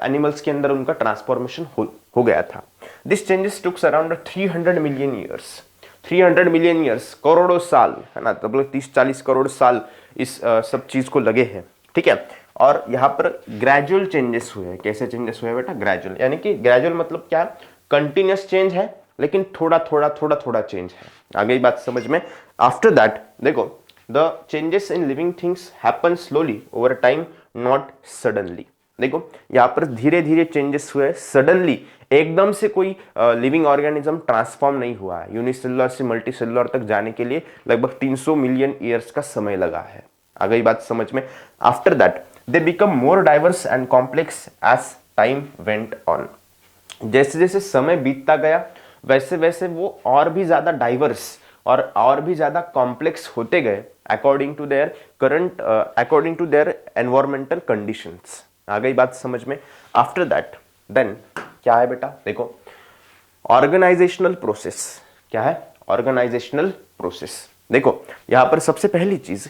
एनिमल्स के अंदर उनका ट्रांसफॉर्मेशन हो गया था। This changes takes around 300 million years. 300 million years, करोड़ों साल, है ना, तब 30-40 करोड़ साल इस सब चीज को लगे हैं। ठीक है, और यहाँ पर ग्रेजुअल चेंजेस हुए हैं। कैसे चेंजेस हुए बेटा? ग्रेजुअल, यानी कि ग्रेजुअल मतलब क्या? कंटिन्यूअस चेंज है लेकिन थोड़ा थोड़ा चेंज है। आ गई बात समझ में? आफ्टर दैट देखो, the changes in living things happen slowly over time, not suddenly. देखो यहाँ पर धीरे धीरे चेंजेस हुए, सडनली एकदम से कोई लिविंग ऑर्गेनिज्म ट्रांसफॉर्म नहीं हुआ है। यूनिसेलुलर से मल्टीसेलुलर तक जाने के लिए लगभग 300 मिलियन ईयर्स का समय लगा है। आ गई बात समझ में? After that they become more diverse and complex as time went on. जैसे जैसे समय बीतता गया वैसे वैसे वो और भी ज्यादा डाइवर्स और भी ज्यादा कॉम्प्लेक्स होते गए according to their environmental conditions. आ गई बात समझ में? आफ्टर दैट देन क्या है बेटा? देखो, ऑर्गेनाइजेशनल प्रोसेस। क्या है? Organisational process. देखो यहां पर सबसे पहली चीज,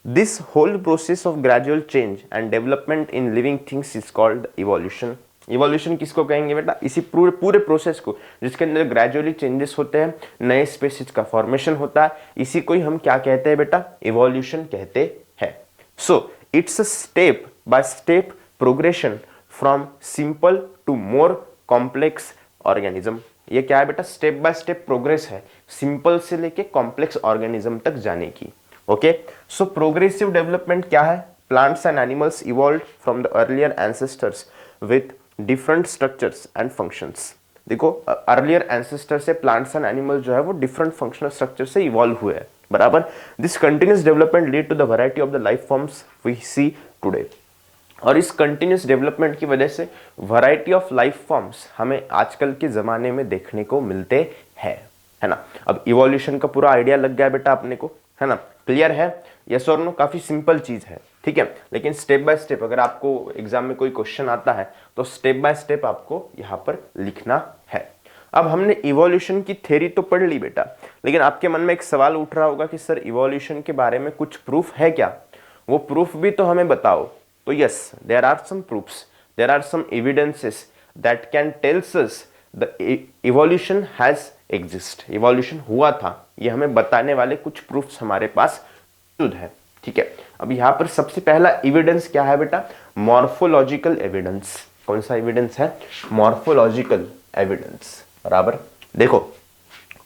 this whole process of gradual change and development in living things is called evolution. Evolution किसको कहेंगे बेटा? इसी पूरे प्रोसेस को जिसके अंदर ग्रेजुअली चेंजेस होते हैं, नए स्पीशीज का फॉर्मेशन होता है, इसी को ही हम क्या कहते हैं बेटा? इवोल्यूशन कहते हैं। So it's a step by step progression from simple to more complex organism. ये क्या है बेटा? स्टेप बाय स्टेप प्रोग्रेस है, सिंपल से लेके कॉम्प्लेक्स ऑर्गेनिज्म तक जाने की। ओके, सो प्रोग्रेसिव डेवलपमेंट क्या है? Plants and animals evolve from the earlier ancestors with different structures and functions. देखो अर्लियर एंसेस्टर से प्लांट्स एंड एनिमल जो है वो डिफरेंट फंक्शनल स्ट्रक्चर से इवॉल्व हुए हैं, बराबर। This continuous development lead to the variety of the life forms we see today. और इस कंटिन्यूस डेवलपमेंट की वजह से वैरायटी ऑफ लाइफ फॉर्म्स हमें आजकल के जमाने में देखने को मिलते हैं, है ना। अब इवोल्यूशन का पूरा आइडिया लग गया बेटा अपने को, है ना? क्लियर है? यस और नो? काफी सिंपल चीज है, ठीक है। लेकिन स्टेप बाय स्टेप अगर आपको एग्जाम में कोई क्वेश्चन आता है तो स्टेप बाय स्टेप आपको यहाँ पर लिखना है। अब हमने इवोल्यूशन की थ्योरी तो पढ़ ली बेटा, लेकिन आपके मन में एक सवाल उठ रहा होगा कि सर इवोल्यूशन के बारे में कुछ प्रूफ है क्या? वो प्रूफ भी तो हमें बताओ। तो yes, there are some proofs, there are some evidences that can tells us the evolution has exist. Evolution हुआ था, ये हमें बताने वाले कुछ प्रूफ्स हमारे पास मौजूद है, ठीक है। अब यहाँ पर सबसे पहला एविडेंस क्या है बेटा? Morphological evidence. कौन सा एविडेंस है? मॉर्फोलॉजिकल एविडेंस, बराबर। देखो,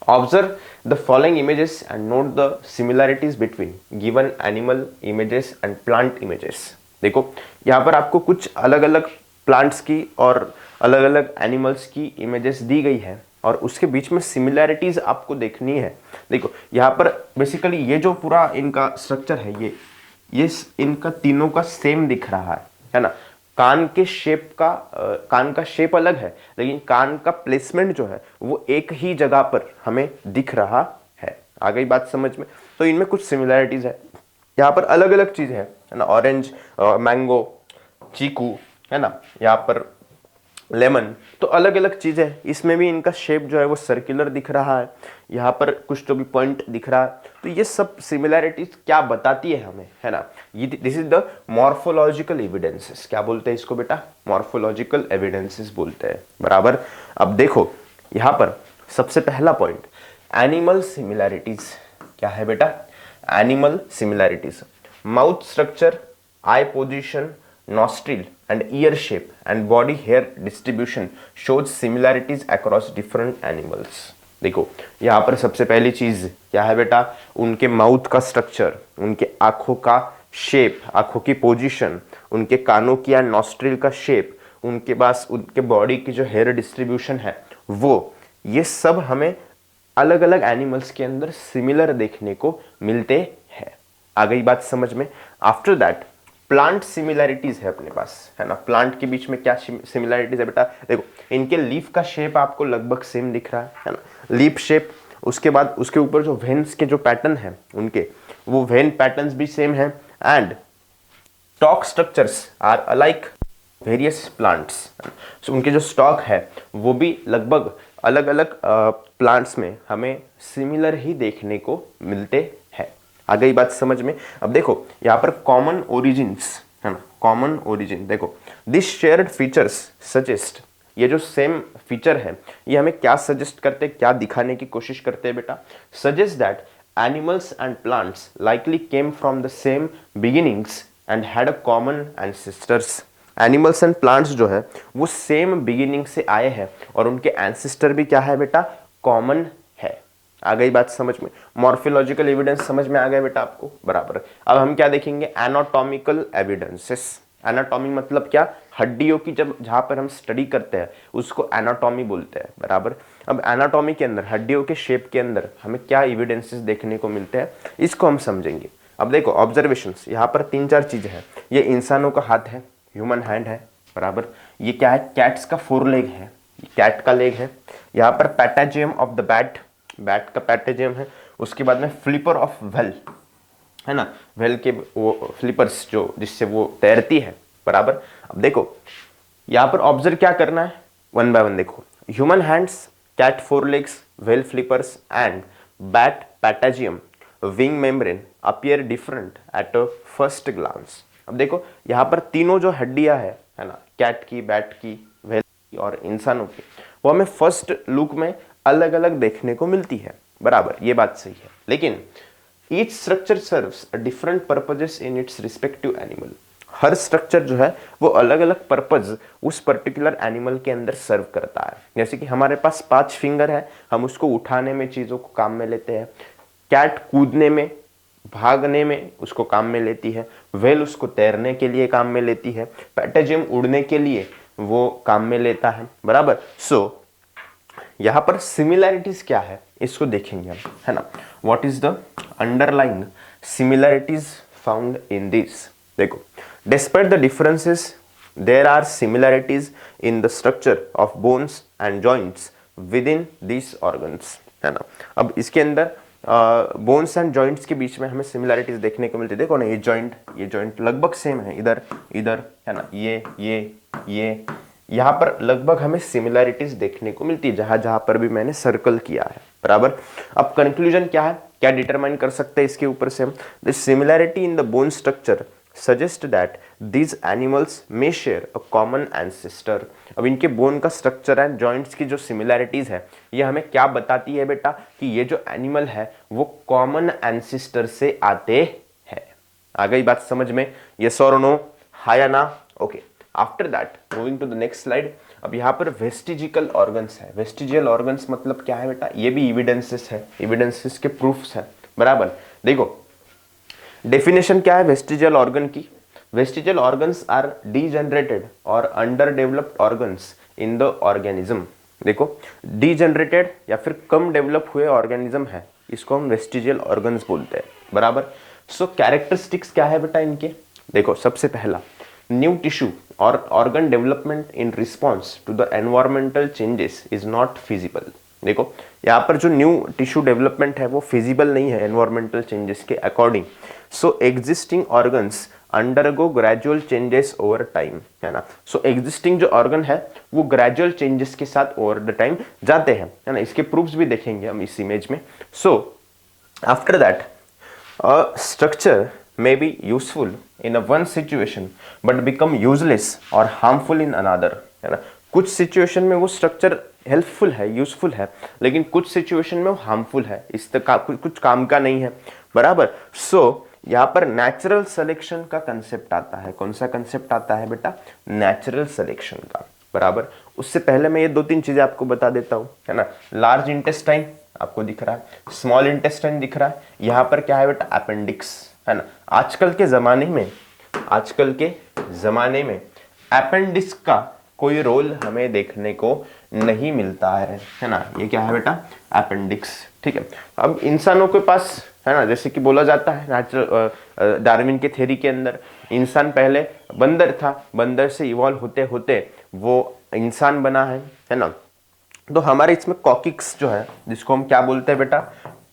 observe the following images and note the similarities between given animal images and plant images. देखो यहाँ पर आपको कुछ अलग अलग प्लांट्स की और अलग अलग एनिमल्स की इमेजेस दी गई है और उसके बीच में सिमिलैरिटीज आपको देखनी है। देखो यहाँ पर बेसिकली ये जो पूरा इनका स्ट्रक्चर है, ये इनका तीनों का सेम दिख रहा है ना। कान के शेप का कान का शेप अलग है, लेकिन कान का प्लेसमेंट जो है वो एक ही जगह पर हमें दिख रहा है। आ गई बात समझ में? तो इनमें कुछ सिमिलैरिटीज है। यहाँ पर अलग अलग चीज है ना, ऑरेंज, मैंगो, चीकू, है ना, यहाँ पर लेमन, तो अलग अलग चीजें हैं। इसमें भी इनका शेप जो है वो सर्कुलर दिख रहा है, यहाँ पर कुछ तो भी पॉइंट दिख रहा है। तो ये सब सिमिलैरिटीज क्या बताती है हमें, है ना? ये this is the morphological evidences. क्या बोलते हैं इसको बेटा? मॉर्फोलॉजिकल एविडेंसेस बोलते हैं, बराबर। अब देखो यहाँ पर सबसे पहला पॉइंट, एनिमल सिमिलैरिटीज। क्या है बेटा? Animal similarities. Mouth structure, I position, nostril and ear shape and body hair distribution shows similarities across different animals। देखो यहाँ पर सबसे पहली चीज क्या है बेटा? उनके माउथ का स्ट्रक्चर, उनके आंखों का शेप, आंखों की पोजीशन, उनके कानों की या नॉस्ट्रिल का शेप, उनके पास उनके बॉडी की जो हेयर डिस्ट्रीब्यूशन है वो, ये सब हमें अलग अलग एनिमल्स के अंदर सिमिलर देखने को मिलते हैं। आ गई बात समझ में? आफ्टर दैट प्लांट सिमिलैरिटीज है अपने पास, है ना। प्लांट के बीच में क्या सिमिलैरिटीज है बेटा? देखो इनके लीफ का शेप आपको लगभग सेम दिख रहा है ना, लीफ शेप। उसके बाद उसके ऊपर जो वेन्स के जो पैटर्न है उनके, वो वेन पैटर्न्स भी सेम है and stock structures are alike various plants. सो उनके जो स्टॉक है वो भी लगभग अलग अलग प्लांट्स में हमें सिमिलर ही देखने को मिलते हैं। आ गई बात समझ में। अब देखो यहाँ पर कॉमन ओरिजिन्स है ना, कॉमन ओरिजिन देखो, दिस शेयर्ड फीचर्स सजेस्ट, ये जो सेम फीचर है ये हमें क्या सजेस्ट करते हैं, क्या दिखाने की कोशिश करते हैं बेटा, suggest that animals and plants likely came from the same beginnings and had a common ancestors. Animals and plants जो है वो सेम बिगिनिंग से आए हैं और उनके एंसेस्टर भी क्या है बेटा, कॉमन है। आ गई बात समझ में। मॉर्फोलॉजिकल एविडेंस समझ में आ गया बेटा आपको, बराबर। अब हम क्या देखेंगे, एनाटॉमिकल एविडेंसेस। एनाटॉमी मतलब क्या, हड्डियों की जब जहां पर हम स्टडी करते हैं उसको एनाटॉमी बोलते हैं, बराबर। अब एनाटॉमी के अंदर, हड्डियों के शेप के अंदर हमें क्या एविडेंसेस देखने को मिलते हैं इसको हम समझेंगे। अब देखो ऑब्जर्वेशंस, यहाँ पर 3-4 चीजें हैं। ये इंसानों का हाथ है, ह्यूमन हैंड है, बराबर। ये क्या है, कैट्स का 4 लेग है, कैट का लेग है। यहाँ पर पैटाजियम ऑफ द बैट, बैट का पैटाजियम है। उसके बाद में फ्लिपर ऑफ वेल है ना, वेल के वो फ्लिपर्स जो जिससे वो तैरती है, बराबर। अब देखो यहाँ पर ऑब्जर्व क्या करना है, 1 बाय 1 देखो। Human hands, cat 4 legs, well flippers and bat patagium wing membrane appear different at a first glance. अब देखो यहाँ पर तीनों जो हड्डियां है ना, कैट की, बैट की, वेल की और इंसानों की, वो हमें फर्स्ट लुक में अलग अलग देखने को मिलती है, बराबर। ये बात सही है, लेकिन each structure serves a different purposes in its respective animal. Her structure जो है वो अलग अलग पर्पज उस पर्टिकुलर एनिमल के अंदर सर्व करता है। जैसे कि हमारे पास 5 फिंगर है, हम उसको उठाने में, चीजों को काम में लेते हैं। कैट कूदने में, भागने में उसको काम में लेती है। वेल उसको तैरने के लिए काम में लेती है। पैटाजियम उड़ने के लिए वो काम में लेता है, बराबर। सो यहां पर सिमिलैरिटीज क्या है इसको देखेंगे हम, है ना। What is the underlying similarities found in this. देखो, despite the differences there are similarities in the structure of bones and joints within this organs, है ना। अब इसके अंदर बोन्स एंड जॉइंट्स के बीच में हमें सिमिलैरिटीज देखने को मिलती है। देखो ना, ये जॉइंट लगभग सेम है, इधर इधर, है ना। ये यहाँ पर लगभग हमें सिमिलैरिटीज देखने को मिलती है जहां जहां पर भी मैंने सर्कल किया है, बराबर। अब कंक्लूजन क्या है, क्या डिटरमाइन कर सकते हैं इसके ऊपर से हम, the similarity in the bone structure suggest that these animals may share a common ancestor। अब इनके बोन का स्ट्रक्चर एंड जॉइंट्स की जो सिमिलैरिटीज है ये हमें क्या बताती है बेटा, कि ये जो एनिमल है वो कॉमन एंसेस्टर से आते हैं। आ गई बात समझ में, यस और नो, हाँ या ना, okay. After that moving to the next slide. अब यहाँ पर वेस्टिजिकल ऑर्गन्स है। वेस्टिजियल ऑर्गन्स मतलब क्या है बेटा, ये भी एविडेंसेस है, एविडेंसेस के प्रूफ्स है, बराबर। देखो डेफिनेशन क्या है वेस्टिजियल ऑर्गन की, वेस्टिजियल ऑर्गन्स आर डीजनरेटेड और under developed organs in the organism. देखो डीजनरेटेड या फिर कम डेवलप हुए ऑर्गेनिज्म है, इसको हम वेस्टिजियल ऑर्गन्स बोलते हैं, बराबर। सो कैरेक्टरिस्टिक्स क्या है बेटा इनके, देखो सबसे पहला, न्यू टिश्यू और organ development in response to the environmental changes is not feasible. देखो यहाँ पर जो न्यू टिश्यू डेवलपमेंट है वो फिजिबल नहीं है एनवायरमेंटल चेंजेस के according. So existing organs undergo gradual changes over time, है ना। सो एग्जिस्टिंग जो ऑर्गन है वो ग्रेजुअल चेंजेस के साथ ओवर द टाइम जाते हैं, है ना। इसके प्रूफ्स भी देखेंगे हम इस इमेज में। सो after that a structure may be useful in a one situation but become useless or harmful in another, है ना। कुछ सिचुएशन में वो स्ट्रक्चर हेल्पफुल है, यूजफुल है, लेकिन कुछ सिचुएशन में वो हार्मफुल है, इस तक कुछ काम का नहीं है, बराबर। सो यहाँ पर नेचुरल सिलेक्शन का कंसेप्ट आता है। कौन सा कंसेप्ट आता है बेटा, नेचुरल सिलेक्शन का, बराबर। उससे पहले मैं ये 2-3 चीजें आपको बता देता हूँ, है ना। लार्ज इंटेस्टाइन आपको दिख रहा है, स्मॉल इंटेस्टाइन दिख रहा है, यहाँ पर क्या है बेटा, अपेंडिक्स, है ना। आजकल के जमाने में अपेंडिक्स का कोई रोल हमें देखने को नहीं मिलता है ना। ये क्या है बेटा, अपेंडिक्स, ठीक है। अब इंसानों के पास, है ना, जैसे कि बोला जाता है नेचुरल डार्विन के थ्योरी के अंदर, इंसान पहले बंदर था, बंदर से इवॉल्व होते होते वो इंसान बना है ना। तो हमारे इसमें कॉकिक्स जो है, जिसको हम क्या बोलते हैं बेटा,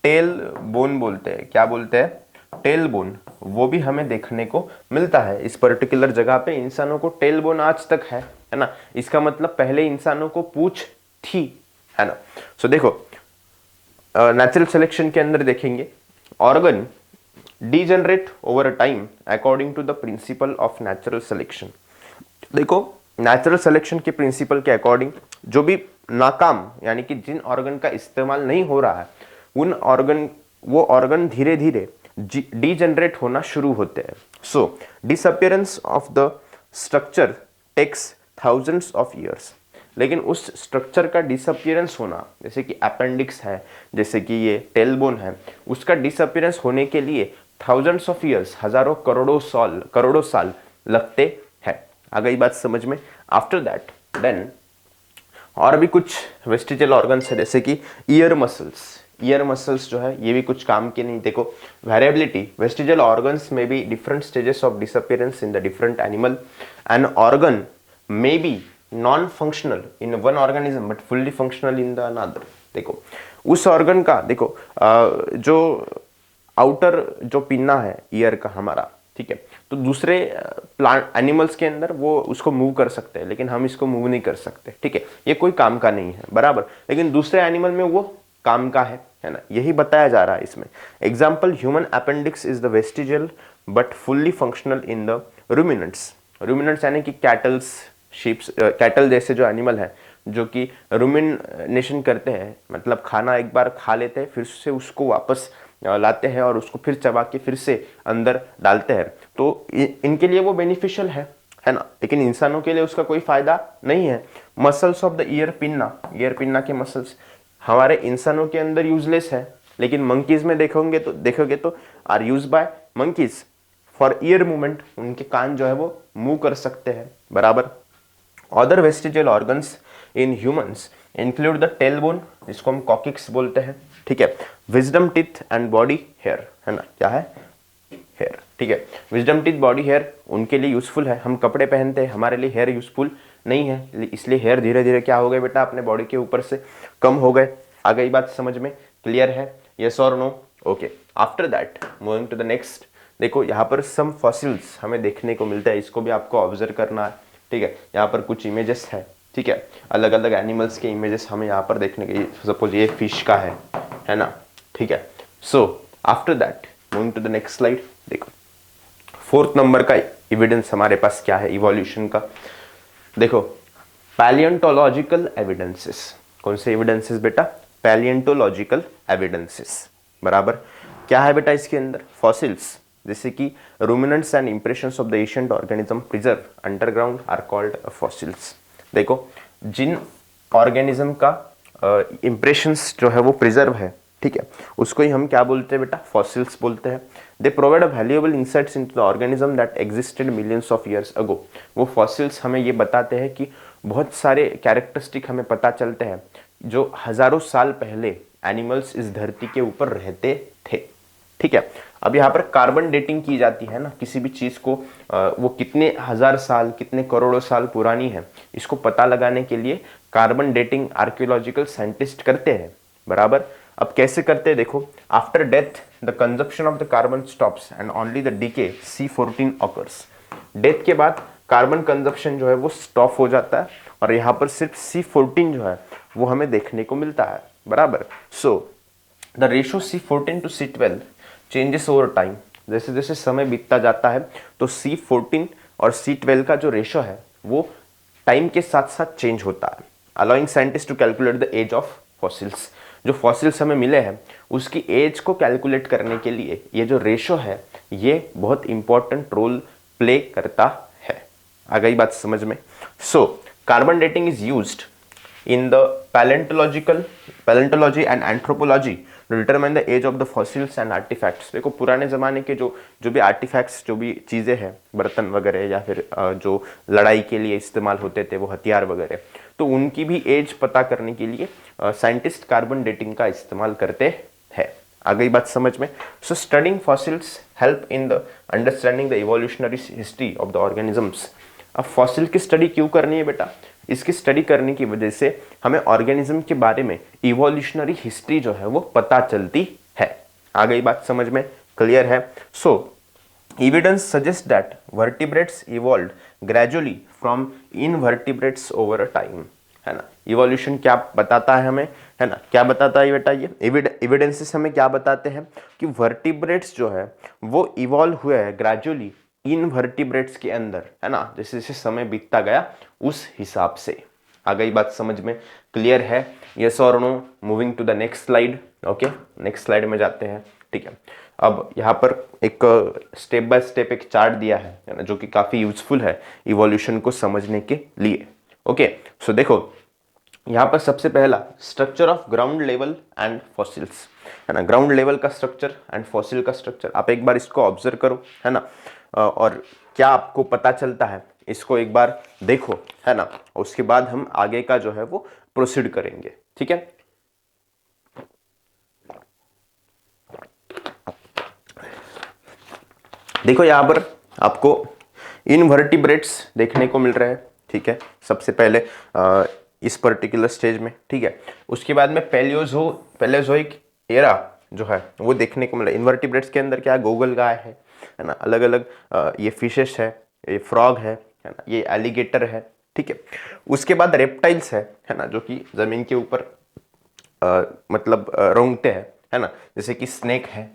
टेल बोन बोलते हैं, क्या बोलते हैं, टेल बोन वो भी हमें देखने को मिलता है। इस पर्टिकुलर जगह पे इंसानों को टेल बोन आज तक है ना। इसका मतलब पहले इंसानों को पूंछ थी, है ना। सो देखो नेचुरल सिलेक्शन के अंदर देखेंगे organ degenerate over a time according to the principle of natural selection. देखो नेचुरल सिलेक्शन के प्रिंसिपल के अकॉर्डिंग जो भी नाकाम यानी कि जिन ऑर्गन का इस्तेमाल नहीं हो रहा है वो ऑर्गन धीरे धीरे डीजनरेट होना शुरू होते हैं। So disappearance of the structure takes thousands of years. लेकिन उस स्ट्रक्चर का डिसअपियरेंस होना, जैसे कि अपेंडिक्स है, जैसे कि ये टेलबोन है, उसका डिसअपियरेंस होने के लिए थाउजेंड्स ऑफ ईयर्स, हजारों करोड़ों साल लगते हैं। आ गई बात समझ में। आफ्टर दैट देन और भी कुछ वेस्टिजियल ऑर्गन्स है, जैसे कि ईयर मसल्स जो है ये भी कुछ काम के नहीं। देखो वेरिएबिलिटी, वेस्टिजियल ऑर्गन्स में be different stages of disappearance in the different animal. An organ may be non functional in one organism but fully functional in the another. देखो उस ऑर्गन का देखो जो आउटर जो पिन्ना है ईयर का हमारा, ठीक है, तो दूसरे प्लांट एनिमल्स के अंदर वो उसको मूव कर सकते हैं, लेकिन हम इसको मूव नहीं कर सकते, ठीक है, ये कोई काम का नहीं है, बराबर। लेकिन दूसरे एनिमल में वो काम का है ना, यही बताया जा रहा है इसमें। Example human appendix is the vestigial but fully functional in the ruminants. Ruminants यानी कि कैटल्स, शीप्स, कैटल जैसे जो एनिमल है जो कि रूमिनेशन करते हैं, मतलब खाना एक बार खा लेते हैं फिर से उसको वापस लाते हैं और उसको फिर चबा के फिर से अंदर डालते हैं, तो इनके लिए वो बेनिफिशियल है ना। लेकिन इंसानों के लिए उसका कोई फायदा नहीं है। Muscles of the ear pinna के मसल्स हमारे इंसानों के अंदर यूजलेस है, लेकिन मंकीज में देखोगे तो are use by monkeys for ear movement. उनके कान जो है वो मूव कर सकते हैं, बराबर। Other vestigial organs in humans include the tailbone, जिसको हम कॉकिक्स बोलते हैं, ठीक है, wisdom teeth and body hair, है ना, क्या है, हेयर, ठीक है। विजडम टीथ बॉडी हेयर उनके लिए यूजफुल है। हम कपड़े पहनते हैं, हमारे लिए हेयर यूजफुल नहीं है, इसलिए हेयर धीरे धीरे क्या हो गए बेटा, अपने बॉडी के ऊपर से कम हो गए। आ गई बात समझ में, क्लियर है, यस और no, okay. After that moving to the next, देखो यहाँ पर सम फॉसिल्स हमें देखने को मिलता है, इसको भी आपको ऑब्जर्व करना है, ठीक है। यहाँ पर कुछ इमेजेस है, ठीक है, अलग अलग एनिमल्स के इमेजेस हमें यहाँ पर देखने के, सपोज ये फिश का है ना, ठीक है। So after that moving to the next slide, देखो 4th नंबर का एविडेंस हमारे पास क्या है इवोल्यूशन का। देखो पैलियोंटोलॉजिकल एविडेंसेस। कौन से एविडेंसेस बेटा, पैलियोंटोलॉजिकल एविडेंसेस, बराबर। क्या है बेटा इसके अंदर, फॉसिल्स, जैसे कि ruminants and impressions of the ancient organism preserve underground are called fossils. देखो जिन ऑर्गेनिज्म का इंप्रेशंस जो है वो प्रिजर्व है, ठीक है, उसको ही हम क्या बोलते हैं बेटा, फॉसिल्स बोलते हैं। They provide a valuable insights into the organism that existed millions of years ago. वो फॉसिल्स हमें ये बताते हैं कि बहुत सारे कैरेक्टरिस्टिक हमें पता चलते हैं जो हजारों साल पहले एनिमल्स इस धरती के ऊपर रहते थे, ठीक है। अब यहाँ पर कार्बन डेटिंग की जाती है ना, किसी भी चीज को वो कितने हजार साल, कितने करोड़ों साल पुरानी है, इसको पता लगाने के लिए कार्बन डेटिंग आर्कियोलॉजिकल साइंटिस्ट करते हैं, बराबर। अब कैसे करते हैं देखो, after death the consumption of the carbon stops and only the decay C14 occurs. Death के बाद कार्बन कंजप्शन जो है वो स्टॉप हो जाता है और यहाँ पर सिर्फ C14 जो है वो हमें देखने को मिलता है, बराबर। So the ratio C14 to C12 changes over time. जैसे जैसे समय बीतता जाता है तो C14 और C12 का जो रेशो है वो टाइम के साथ साथ चेंज होता है, allowing scientist to calculate the age of fossils. जो फॉसिल्स हमें मिले हैं उसकी एज को कैलकुलेट करने के लिए ये जो रेशो है ये बहुत इंपॉर्टेंट रोल प्ले करता है। आ गई बात समझ में। So carbon dating is used in the paleontology and anthropology to determine the age of the fossils and artifacts। देखो पुराने ज़माने के जो भी आर्टिफैक्ट्स, जो भी चीज़ें हैं, बर्तन वगैरह या फिर जो लड़ाई के लिए इस्तेमाल होते थे वो हथियार वगैरह, तो उनकी भी एज पता करने के लिए साइंटिस्ट कार्बन डेटिंग का इस्तेमाल करते हैं। आ गई बात समझ में। सो studying fossils help in the understanding the evolutionary history of the organisms. अब फॉसिल की स्टडी क्यों करनी है बेटा, इसकी स्टडी करने की वजह से हमें ऑर्गेनिज्म के बारे में इवोल्यूशनरी हिस्ट्री जो है वो पता चलती है। आ गई बात समझ में, क्लियर है? सो evidence suggests that vertebrates evolved gradually from invertebrates over a time, है ना। इवोल्यूशन क्या बताता है हमें, है ना, क्या बताता है बेटा, ये एविडेंसेस हमें क्या बताते हैं कि वर्टिब्रेट्स जो है वो इवॉल्व हुए हैं ग्रेजुअली इनवर्टिब्रेट्स के अंदर, है ना, जैसे जैसे समय बीतता गया उस हिसाब से। आ गई बात समझ में? क्लियर है? यस और no? Moving to the next slide. Okay, next slide में जाते हैं। ठीक है, अब यहाँ पर एक स्टेप बाय स्टेप एक चार्ट दिया है ना, जो कि काफी यूजफुल है इवोल्यूशन को समझने के लिए। ओके, सो देखो यहाँ पर सबसे पहला structure of ground level and fossils, है ना। ग्राउंड लेवल का स्ट्रक्चर एंड फॉसिल का स्ट्रक्चर, आप एक बार इसको ऑब्जर्व करो, है ना, और क्या आपको पता चलता है इसको एक बार देखो, है ना। उसके बाद हम आगे का जो है वो प्रोसीड करेंगे। ठीक है, देखो यहाँ पर आपको इनवर्टिब्रेट्स देखने को मिल रहे हैं। ठीक है, सबसे पहले इस पर्टिकुलर स्टेज में। ठीक है, उसके बाद में पैलियोजोइक एरा जो है वो देखने को मिला। इनवर्टिब्रेट्स के अंदर क्या है, गोगल गाय है ना, अलग अलग ये फिशेस है, ये फ्रॉग है ना, ये एलिगेटर है। ठीक है, उसके बाद रेप्टाइल्स है ना, जो कि जमीन के ऊपर मतलब रेंगते हैं, है ना, जैसे कि स्नेक है,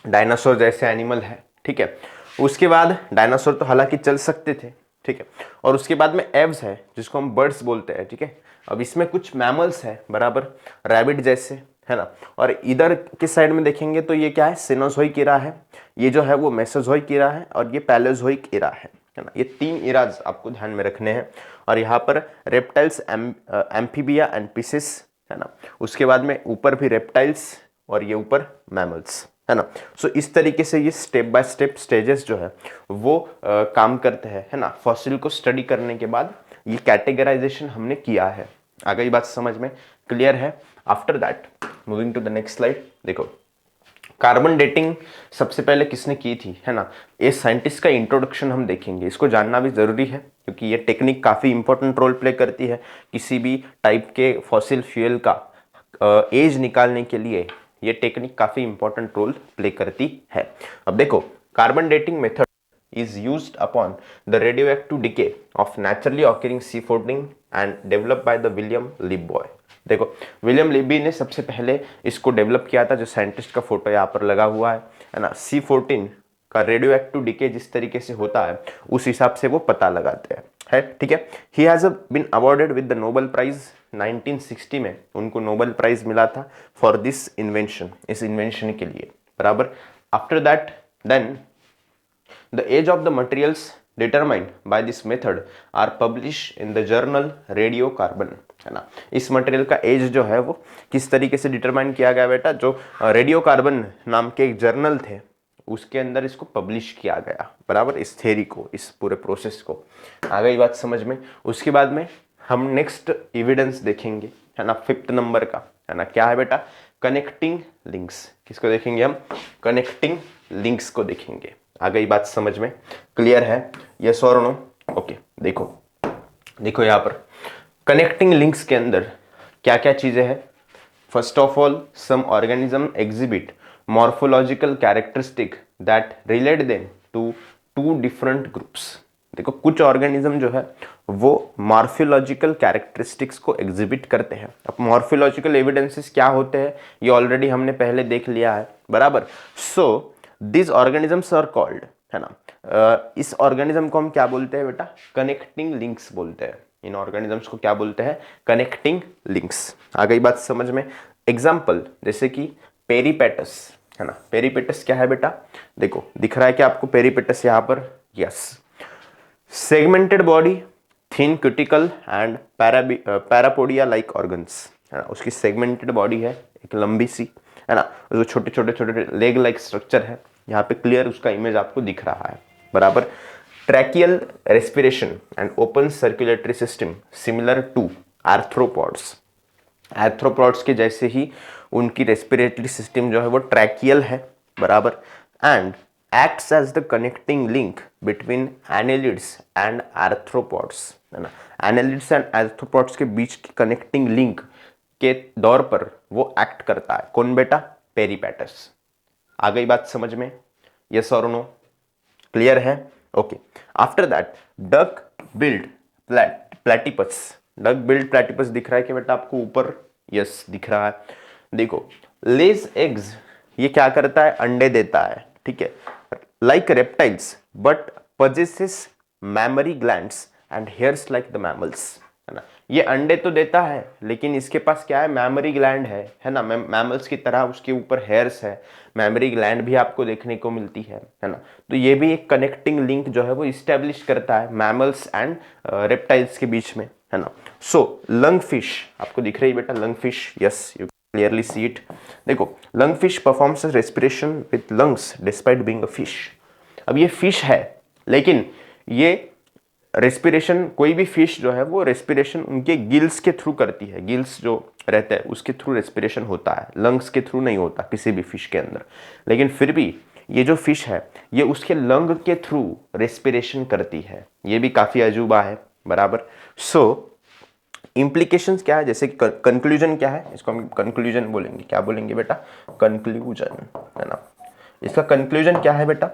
डायनासोर जैसे एनिमल है। ठीक है, उसके बाद डायनासोर तो हालांकि चल सकते थे। ठीक है, और उसके बाद में एव्स है जिसको हम बर्ड्स बोलते हैं। ठीक है, अब इसमें कुछ मैमल्स है बराबर, रैबिट जैसे, है ना। और इधर के साइड में देखेंगे तो ये क्या है, सिनोजोइक इरा है, ये जो है वो मेसोजोइक इरा है, और ये पैलेओजोइक इरा है ना। ये तीन इराज आपको ध्यान में रखने हैं। और यहाँ पर रेप्टाइल्स, एम्फीबिया एंड पिसेस, है ना। उसके बाद में ऊपर भी रेप्टाइल्स और ये ऊपर मैमल्स, है ना। सो इस तरीके से ये स्टेप बाय स्टेप स्टेजेस जो है वो काम करते हैं, है ना। फॉसिल को स्टडी करने के बाद ये कैटेगराइजेशन हमने किया है। आ गई बात समझ में? क्लियर है? After that moving to the next slide. देखो कार्बन डेटिंग सबसे पहले किसने की थी, है ना। ये साइंटिस्ट का इंट्रोडक्शन हम देखेंगे, इसको जानना भी जरूरी है क्योंकि ये टेक्निक काफी इंपॉर्टेंट रोल प्ले करती है किसी भी टाइप के फॉसिल फ्यूल का एज निकालने के लिए। ये टेक्निक काफी इंपॉर्टेंट रोल प्ले करती है। अब देखो, carbon dating method is used upon the radioactive decay of naturally occurring C14 and developed by the William Libby। देखो विलियम लिबी ने सबसे पहले इसको डेवलप किया था, जो साइंटिस्ट का फोटो यहाँ पर लगा हुआ है ना। C14 का रेडियो एक्टिव डिके जिस तरीके से होता है उस हिसाब से वो पता लगाते हैं, है। ठीक है, he has been awarded with the Nobel prize 1960 में, उनको नोबेल प्राइज मिला था फॉर दिस इन्वेंशन, इस इन्वेंशन के लिए बराबर। After that then the age of the materials determined by this method are published in the journal Radiocarbon, है ना। इस मटेरियल का एज जो है वो किस तरीके से डिटरमाइन किया गया बेटा, जो रेडियो कार्बन नाम के एक जर्नल थे उसके अंदर इसको पब्लिश किया गया बराबर, इस थ्योरी को, इस पूरे प्रोसेस को। आ गई बात समझ में? उसके बाद में हम नेक्स्ट एविडेंस देखेंगे, है ना, 5th नंबर का, है ना। क्या है बेटा? Connecting links. किसको देखेंगे हम? कनेक्टिंग लिंक्स को देखेंगे। आ गई बात समझ में? क्लियर है? यस और नो? ओके, देखो यहाँ पर कनेक्टिंग लिंक्स के अंदर क्या क्या चीजें हैं। First of all, some organism exhibit morphological characteristic that relate them to to different groups. देखो कुछ ऑर्गेनिज्म जो है वो मॉर्फोलॉजिकल कैरेक्टरिस्टिक्स को एग्जिबिट करते हैं। अब मॉर्फोलॉजिकल एविडेंसेस क्या होते हैं ये ऑलरेडी हमने पहले देख लिया है बराबर। So this organisms are called, है ना, इस ऑर्गेनिज्म को हम क्या बोलते हैं बेटा? कनेक्टिंग लिंक्स बोलते हैं। इन ऑर्गेनिजम्स को क्या बोलते हैं? Connecting links. आ गई बात समझ में? एग्जाम्पल जैसे कि पेरीपेटस, है ना। पेरीपेटस क्या है बेटा? देखो दिख रहा है कि आपको पेरीपेटस यहाँ पर? Yes, segmented body, thin cuticle and parapodia like organs, है ना। उसकी सेगमेंटेड बॉडी है, एक लंबी सी, है ना, जो छोटे छोटे छोटे लेग लाइक स्ट्रक्चर है। यहाँ पे क्लियर उसका इमेज आपको दिख रहा है बराबर। Tracheal respiration and open circulatory system similar to arthropods. Arthropods के जैसे ही उनकी रेस्पिरेटरी सिस्टम जो है वो ट्रैकियल है बराबर। And acts as the connecting link between annelids and arthropods, है ना। एनेलिड्स एंड आर्थ्रोपॉड्स के बीच की कनेक्टिंग लिंक के दौर पर वो एक्ट करता है। कौन बेटा? पेरीपेटस। आ गई बात समझ में? यस और नो? क्लियर है? Okay. After that duck billed platypus. Duck billed platypus दिख रहा है कि बेटा आपको ऊपर? यस दिख रहा है। देखो लेज एग्स, ये क्या करता है? अंडे देता है, ठीक है, like reptiles but possesses mammary glands and hairs like the mammals, है ना। ये अंडे तो देता है लेकिन इसके पास क्या है? मैमरी ग्लैंड है ना। मैमल्स की तरह उसके ऊपर हेयर्स है, मैमरी ग्लैंड भी आपको देखने को मिलती है ना। तो ये भी एक कनेक्टिंग लिंक जो है वो इस्टेब्लिश करता है मैमल्स एंड रेप्टाइल्स के बीच में, है ना। सो लंग फिश आपको दिख रही है बेटा, lung fish, yes you clearly see it. देखो lung fish performs respiration with lungs despite being a fish. अब ये फिश है लेकिन ये रेस्पिरेशन, कोई भी फिश जो है वो रेस्पिरेशन उनके गिल्स के थ्रू करती है। गिल्स जो रहते हैं उसके थ्रू रेस्पिरेशन होता है, लंग्स के थ्रू नहीं होता किसी भी फिश के अंदर। लेकिन फिर भी ये जो फिश है ये उसके लंग के थ्रू रेस्पिरेशन करती है। ये भी काफी अजूबा है, बराबर। सो इम्प्लीकेशंस क्या है, जैसे कि कंक्लूजन क्या है, इसको हम कंक्लूजन बोलेंगे। क्या बोलेंगे बेटा? कंक्लूजन, है ना। इसका कंक्लूजन क्या है बेटा?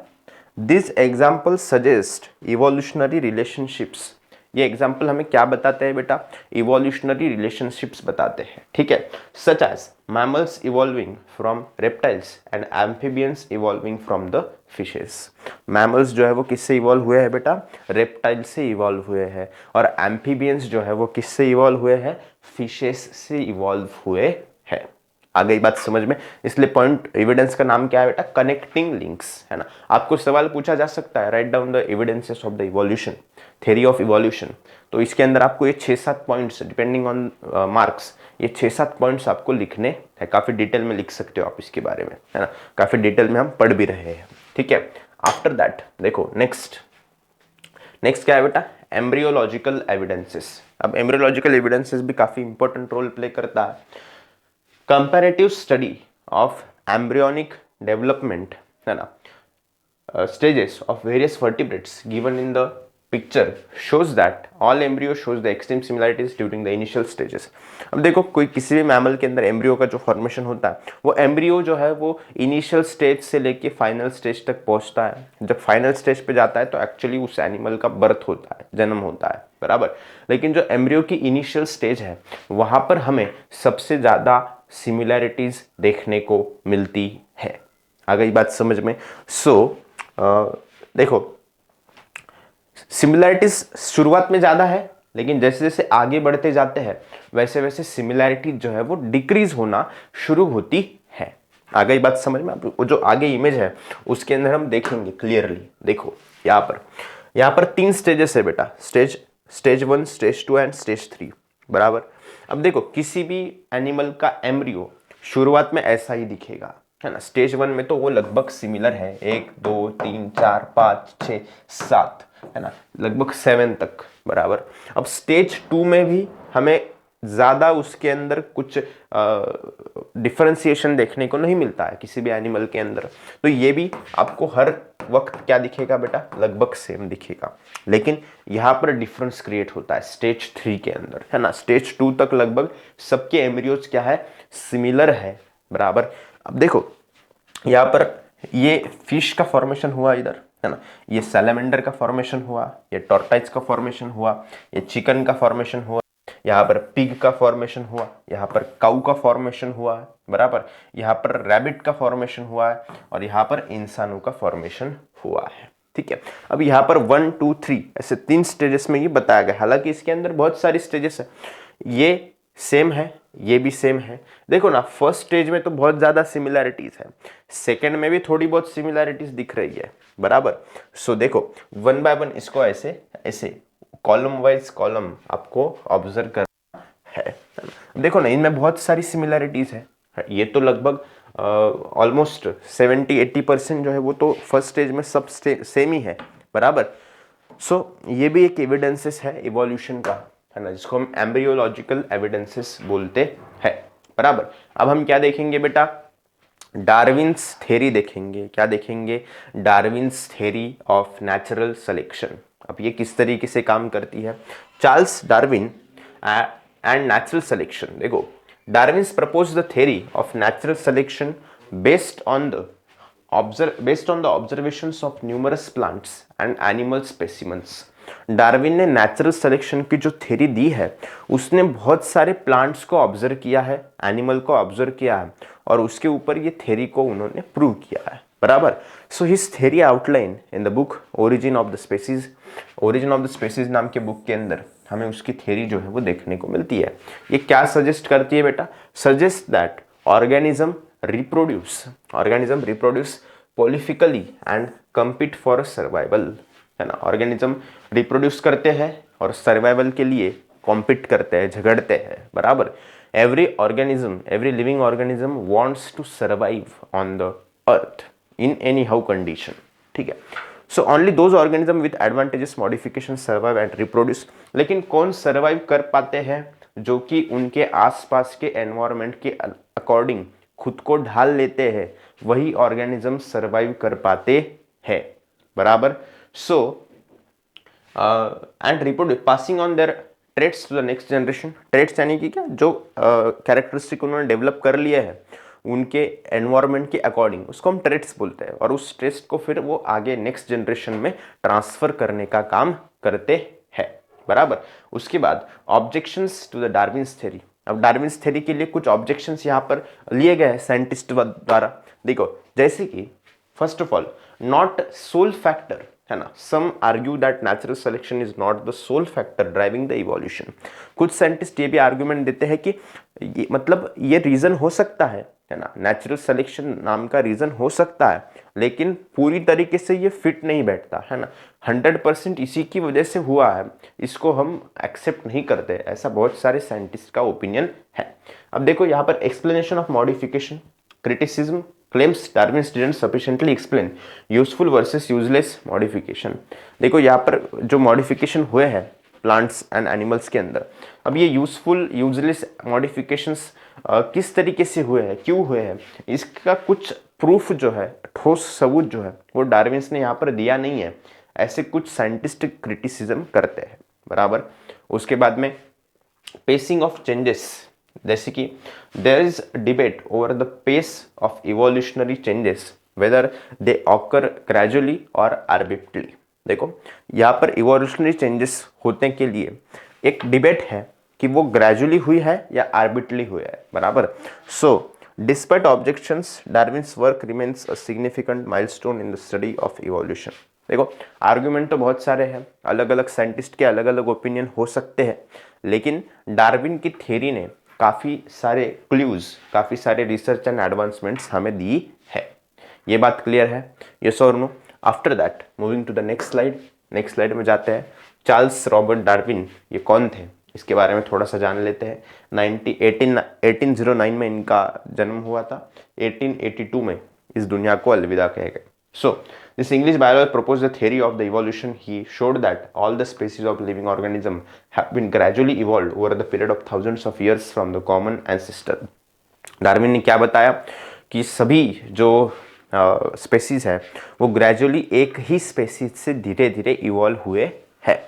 This example suggest evolutionary relationships. ये एग्जाम्पल हमें क्या बताते हैं बेटा? इवोल्यूशनरी रिलेशनशिप्स बताते हैं, ठीक है। Such as mammals evolving from reptiles and amphibians evolving from the fishes. Mammals जो है वो किससे इवॉल्व हुए हैं बेटा? रेप्टाइल से इवॉल्व हुए हैं। और एम्फीबियंस जो है वो किससे इवॉल्व हुए हैं? फिशेस से इवॉल्व हुए हैं। आ गई बात समझ में? इसलिए पॉइंट एविडेंस का नाम क्या है बेटा? कनेक्टिंग लिंक्स, है ना। आपको सवाल पूछा जा सकता है, write down the evidences of the evolution, theory of evolution. तो इसके अंदर आपको ये 6-7 पॉइंट्स डिपेंडिंग ऑन मार्क्स, ये 6-7 पॉइंट्स आपको लिखने हैं। काफी डिटेल में लिख सकते हो आप इसके बारे में, है ना। काफी डिटेल में हम पढ़ भी रहे हैं, ठीक है। आफ्टर दैट देखो नेक्स्ट क्या है बेटा? Embryological evidences. अब एम्ब्रियोलॉजिकल एविडेंसेस भी काफी इंपॉर्टेंट रोल प्ले करता है। Comparative study of embryonic development, है ना, stages of various vertebrates given in the picture shows that all embryo shows the extreme similarities during the initial stages। अब देखो कोई किसी भी मैमल के अंदर एम्ब्रियो का जो फॉर्मेशन होता है, वो एम्ब्रियो जो है वो इनिशियल स्टेज से लेके फाइनल स्टेज तक पहुंचता है। जब फाइनल स्टेज पे जाता है तो एक्चुअली उस एनिमल का बर्थ होता है, जन्म होता है, बराबर। लेकिन जो एम्ब्रियो की इनिशियल स्टेज है वहां पर हमें सबसे ज्यादा सिमिलैरिटीज देखने को मिलती है। आ गई बात समझ में? देखो सिमिलैरिटीज शुरुआत में ज्यादा है लेकिन जैसे जैसे आगे बढ़ते जाते हैं वैसे वैसे सिमिलैरिटी जो है वो डिक्रीज होना शुरू होती है। आ गई बात समझ में? वो जो आगे इमेज है उसके अंदर हम देखेंगे क्लियरली। देखो यहाँ पर 3 स्टेजेस है बेटा, स्टेज 1, स्टेज 2 एंड स्टेज 3, बराबर। अब देखो किसी भी एनिमल का एम्ब्रियो शुरुआत में ऐसा ही दिखेगा, है ना। स्टेज 1 में तो वो लगभग सिमिलर है, 1 2 3 4 5 6 7, है ना, लगभग 7 तक, बराबर। अब स्टेज 2 में भी हमें ज्यादा उसके अंदर कुछ डिफरेंशिएशन देखने को नहीं मिलता है किसी भी एनिमल के अंदर। तो ये भी आपको हर वक्त क्या दिखेगा बेटा? लगभग सेम दिखेगा। लेकिन यहां पर डिफरेंस क्रिएट होता है स्टेज 3 के अंदर, है ना। स्टेज 2 तक लगभग सबके एम्ब्रियोज क्या है? सिमिलर है, बराबर। अब देखो यहाँ पर ये फिश का फॉर्मेशन हुआ इधर, है ना, ये सैलमेंडर का फॉर्मेशन हुआ, ये टॉर्टाइज का फॉर्मेशन हुआ, ये चिकन का फॉर्मेशन हुआ, यहाँ पर पिग का फॉर्मेशन हुआ, यहाँ पर काऊ का फॉर्मेशन हुआ है, बराबर। यहाँ पर रैबिट का फॉर्मेशन हुआ है और यहाँ पर इंसानों का फॉर्मेशन हुआ है, ठीक है। अब यहाँ पर 1 2 3 ऐसे 3 स्टेजेस में ये बताया गया। हालांकि इसके अंदर बहुत सारी स्टेजेस है, ये सेम है, ये भी सेम है। देखो ना फर्स्ट स्टेज में तो बहुत ज्यादा सिमिलैरिटीज है, सेकंड में भी थोड़ी बहुत सिमिलैरिटीज दिख रही है, बराबर। सो देखो 1 बाय 1 इसको ऐसे ऐसे कॉलम वाइज कॉलम आपको ऑब्जर्व करना है। देखो ना इनमें बहुत सारी सिमिलैरिटीज है। ये तो लगभग ऑलमोस्ट 70-80% जो है वो तो फर्स्ट स्टेज में सब सेम ही है, बराबर। सो ये भी एक एविडेंसेस है इवोल्यूशन का, है ना, जिसको हम एम्ब्रियोलॉजिकल एविडेंसेस बोलते हैं, बराबर। अब हम क्या देखेंगे बेटा? डार्विन्स थ्योरी देखेंगे। क्या देखेंगे? Darwin's theory of natural selection. अब ये किस तरीके से काम करती है? Charles Darwin and natural selection. देखो Darwin's propose the theory of natural selection based on the based on the observations of numerous plants and animal specimens. Darwin ने नेचुरल सिलेक्शन की जो थ्योरी दी है, उसने बहुत सारे प्लांट्स को ऑब्जर्व किया है, एनिमल को ऑब्जर्व किया है, और उसके ऊपर ये थ्योरी को उन्होंने प्रूव किया है, बराबर। So his theory outline in the book origin of the species. Origin of the species नाम के बुक के अंदर हमें उसकी थ्योरी जो है वो देखने को मिलती है। ये क्या सजेस्ट करती है बेटा? Suggest that organism reproduce prolifically and compete for survival, है ना। ऑर्गेनिज्म रिप्रोड्यूस करते हैं और सर्वाइवल के लिए कॉम्पीट करते हैं, झगड़ते हैं, बराबर। Every living organism wants to survive on the earth in any how condition, ठीक है। So only those organism with advantages modification survive and reproduce. लेकिन कौन सर्वाइव कर पाते हैं? जो कि उनके आसपास के एनवायरमेंट के अकॉर्डिंग खुद को ढाल लेते हैं, वही ऑर्गेनिज्म सर्वाइव कर पाते हैं, बराबर। So and reproduce passing on their traits to the next generation. Traits यानी कि क्या? जो कैरेक्टरिस्टिक उन्होंने डेवलप कर लिए हैं उनके एनवायरमेंट के अकॉर्डिंग, उसको हम ट्रेट्स बोलते हैं, और उस ट्रेट्स को फिर वो आगे नेक्स्ट जनरेशन में ट्रांसफर करने का काम करते हैं, बराबर। उसके बाद objections to the Darwin's theory. अब डार्विन्स थ्योरी के लिए कुछ ऑब्जेक्शंस यहाँ पर लिए गए हैं साइंटिस्ट द्वारा। देखो, जैसे कि first of all not sole factor, है ना। Some argue that natural selection is not the sole factor driving the evolution. कुछ साइंटिस्ट ये भी आर्ग्यूमेंट देते हैं कि मतलब ये रीजन हो सकता है ना, नेचुरल सिलेक्शन नाम का रीजन हो सकता है, लेकिन पूरी तरीके से ये फिट नहीं बैठता, है ना। 100% इसी की वजह से हुआ है, इसको हम एक्सेप्ट नहीं करते, ऐसा बहुत सारे साइंटिस्ट का ओपिनियन है। अब देखो यहाँ पर explanation of modification, criticism, claims Darwin didn't sufficiently explain useful versus useless modification। देखो यहाँ पर जो मॉडिफिकेशन हुए हैं प्लांट्स एंड एनिमल्स के अंदर, अब ये यूजफुल यूजलेस मॉडिफिकेशंस किस तरीके से हुए हैं, क्यों हुए हैं, इसका कुछ प्रूफ जो है, ठोस सबूत जो है, वो डार्विन ने यहाँ पर दिया नहीं है, ऐसे कुछ साइंटिस्ट क्रिटिसिज्म करते हैं, बराबर। उसके बाद में पेसिंग ऑफ चेंजेस, जैसे कि there is debate over the pace of evolutionary changes whether they occur gradually और आर्बिट्रली। देखो यहाँ पर इवोल्यूशनरी चेंजेस होने के लिए एक डिबेट है कि वो ग्रेजुअली हुई है या आर्बिट्रली हुई है, बराबर। So despite objections Darwin's work remains a significant milestone in the study of evolution. देखो आर्गुमेंट तो बहुत सारे हैं, अलग अलग साइंटिस्ट के अलग अलग ओपिनियन हो सकते हैं, लेकिन डार्विन की थ्योरी ने काफ़ी सारे क्लूज, काफ़ी सारे रिसर्च एंड एडवांसमेंट्स हमें दी है। ये बात क्लियर है? यस और no? After that moving to the next slide. Next slide में जाते हैं। चार्ल्स रॉबर्ट डार्विन ये कौन थे, इसके बारे में थोड़ा सा जान लेते हैं। 1809 में इनका जन्म हुआ था, 1882 में इस दुनिया को अलविदा कहे गए। So, this English biologist proposed the theory of the evolution. He showed that all the species of living organism have been gradually evolved over the period of thousands of years from the common ancestor. Darwin ने क्या बताया कि सभी जो species है वो gradually एक ही species से धीरे धीरे इवॉल्व हुए है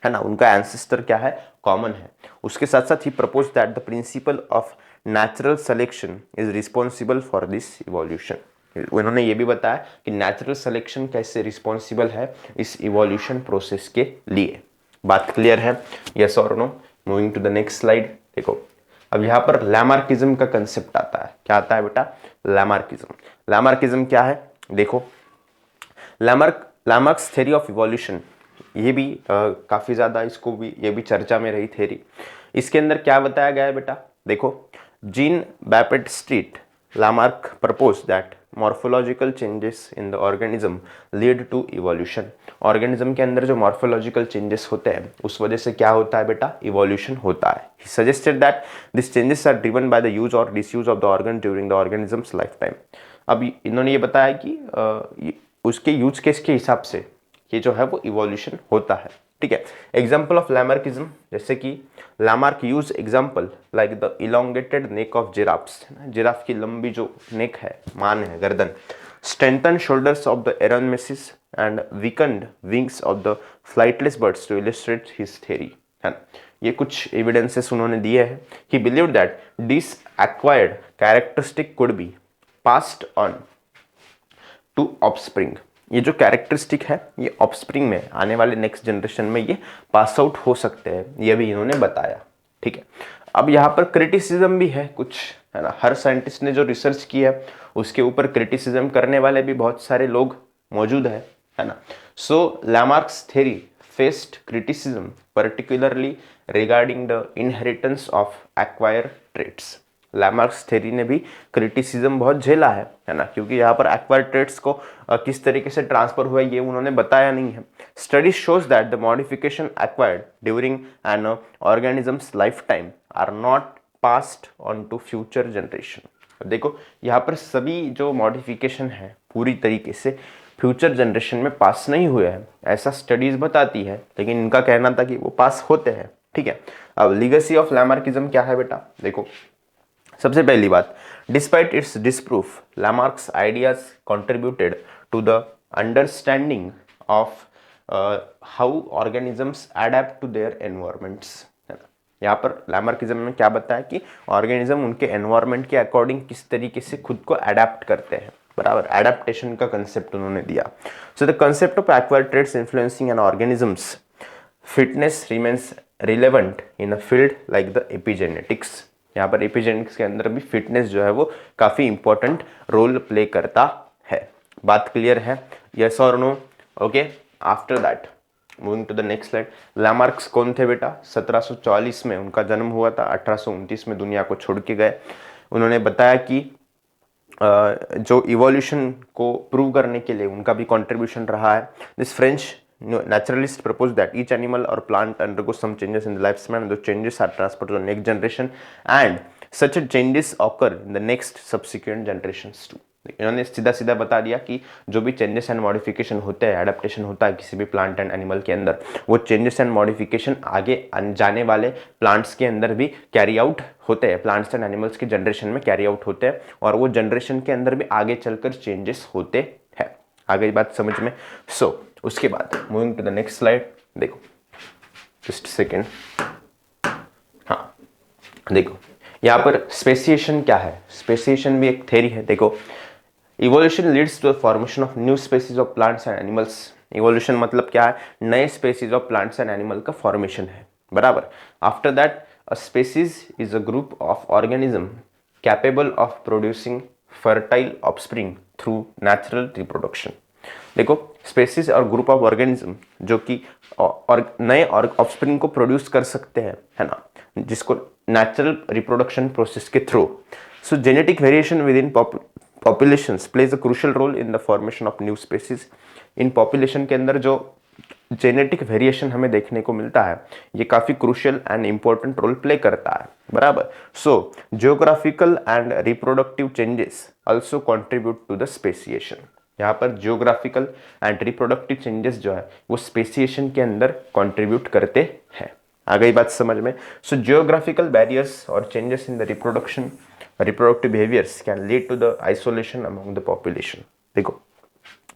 ना। उनका एंसेस्टर क्या है? कॉमन है। उसके साथ साथ ही propose that the principle of natural selection is responsible for this evolution. उन्होंने ये भी बताया कि नेचुरल सिलेक्शन कैसे रिस्पॉन्सिबल है इस इवोल्यूशन प्रोसेस के लिए। बात क्लियर है? यस और no? Moving to the next slide. देखो अब यहाँ पर लैमार्किज्म का कंसेप्ट आता है। क्या आता है बेटा? लैमार्किज्म। लैमार्किज्म क्या है? देखो लैमार्क्स थ्योरी ऑफ इवोल्यूशन, ये भी काफ़ी ज़्यादा इसको भी ये भी चर्चा में रही थ्योरी। इसके अंदर क्या बताया गया है बेटा? देखो gene बैपेस्ट Lamarck proposed that morphological changes in the organism lead to evolution। Organism के अंदर जो मॉर्फोलॉजिकल चेंजेस होते हैं उस वजह से क्या होता है बेटा? इवोल्यूशन होता है। He suggested that these changes are driven by the use or disuse of the organ during the organism's lifetime। अब इन्होंने ये बताया कि उसके यूज केस के हिसाब से ये जो है वो इवोल्यूशन होता है, ठीक है। एग्जाम्पल ऑफ लैमार्किज्म, जैसे कि Lamarck use example like the elongated neck of giraffes. Giraffe की लंबी जो नेक है, मान है, गर्दन, strengthen shoulders of the ironsmiths and weakened wings of the flightless birds to illustrate his theory, है ना। ये कुछ एविडेंसेस उन्होंने दिए हैं। He believed that this acquired characteristic could be passed on to offspring. ये जो कैरेक्टरिस्टिक है ये ऑफस्प्रिंग में आने वाले नेक्स्ट जनरेशन में ये पास आउट हो सकते हैं, ये भी इन्होंने बताया। ठीक है, अब यहाँ पर क्रिटिसिज्म भी है कुछ, है ना। हर साइंटिस्ट ने जो रिसर्च की है उसके ऊपर क्रिटिसिज्म करने वाले भी बहुत सारे लोग मौजूद है ना। So Lamarck's theory faced criticism particularly regarding the inheritance of acquired traits। Lamarck's theory ने भी क्रिटिसिज्म बहुत झेला है ना, क्योंकि यहाँ पर एक्वायर्ड ट्रेट्स को किस तरीके से ट्रांसफर हुआ ये उन्होंने बताया नहीं है। Study shows that the modification acquired during an organism's lifetime are not passed on to future generation. देखो यहाँ पर सभी जो मॉडिफिकेशन है पूरी तरीके से फ्यूचर जनरेशन में पास नहीं हुए हैं, ऐसा स्टडीज बताती है, लेकिन इनका कहना था कि वो पास होते हैं। ठीक है, अब लीगेसी ऑफ लैमार्किज्म क्या है बेटा, देखो सबसे पहली बात, despite its disproof Lamarck's ideas contributed to the understanding of how organisms adapt to their environments. यहाँ पर लैमार्किज्म में क्या बताया कि ऑर्गेनिज्म उनके एनवायरमेंट के अकॉर्डिंग किस तरीके से खुद को अडेप्ट करते हैं, बराबर, एडेप्टेशन का कंसेप्ट उन्होंने दिया। So the concept of acquired traits influencing N organisms fitness remains relevant in a field like the epigenetics. यहाँ पर एपिजेनेटिक्स के अंदर भी फिटनेस जो है वो काफी इंपॉर्टेंट रोल प्ले करता है। बात क्लियर है, यस और no? Okay, after that moving to the next slide. Lamarck's कौन थे बेटा? 1744 में उनका जन्म हुआ था, 1829 में दुनिया को छोड़ के गए। उन्होंने बताया कि जो इवोल्यूशन को प्रूव करने के लिए उनका भी कंट्रीब्यूशन रहा है। This French naturalist proposed that each animal or plant undergoes some changes in the lifespan and those changes are transferred to the next generation and such changes occur in the next subsequent generations too। इन्होंने सीधा सीधा बता दिया कि जो भी changes and modification होते हैं, एडेप्टेशन होता है किसी भी प्लांट एंड एनिमल के अंदर, वो चेंजेस एंड मॉडिफिकेशन आगे जाने वाले प्लांट्स के अंदर भी कैरी आउट होते हैं, प्लांट्स एंड एनिमल्स के जनरेशन में कैरी आउट होते हैं, और वो जनरेशन के अंदर भी आगे चलकर चेंजेस होते हैं। आगे बात समझ में? उसके बाद moving to the next slide, देखो जस्ट सेकेंड। हाँ देखो यहाँ पर स्पेसिएशन क्या है, स्पेसिएशन भी एक थ्योरी है। देखो, evolution leads to the formation of new species of plants and animals. Evolution मतलब क्या है? नए species of plants and animal का फॉर्मेशन है, बराबर। After that a species is a group of organism capable of producing fertile offspring through natural reproduction. देखो, species और group of organism जो कि और नए ऑफस्प्रिंग को प्रोड्यूस कर सकते हैं, है ना, जिसको नेचुरल रिप्रोडक्शन प्रोसेस के through. So genetic variation within populations plays a crucial role in the formation of new species. इन पॉपुलेशन के अंदर जो जेनेटिक वेरिएशन हमें देखने को मिलता है ये काफी crucial and important role play करता है, बराबर। So geographical and reproductive changes also contribute to the speciation. यहाँ पर जियोग्राफिकल एंड रिप्रोडक्टिव चेंजेस जो है वो स्पेसिएशन के अंदर कंट्रीब्यूट करते हैं। आ गई बात समझ में? सो जियोग्राफिकल बैरियर्स और changes in the reproductive behaviours can lead to the isolation among the population. देखो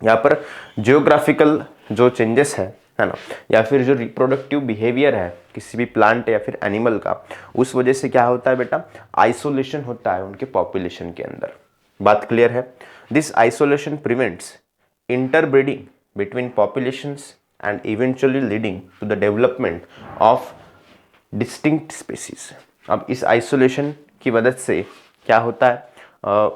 यहाँ पर जियोग्राफिकल जो चेंजेस है ना, या फिर जो रिप्रोडक्टिव बिहेवियर है किसी भी प्लांट या फिर एनिमल का, उस वजह से क्या होता है बेटा? आइसोलेशन होता है उनके पॉपुलेशन के अंदर। बात क्लियर है? This isolation prevents interbreeding between populations and eventually leading to the development of distinct species। अब इस isolation की मदद से क्या होता है?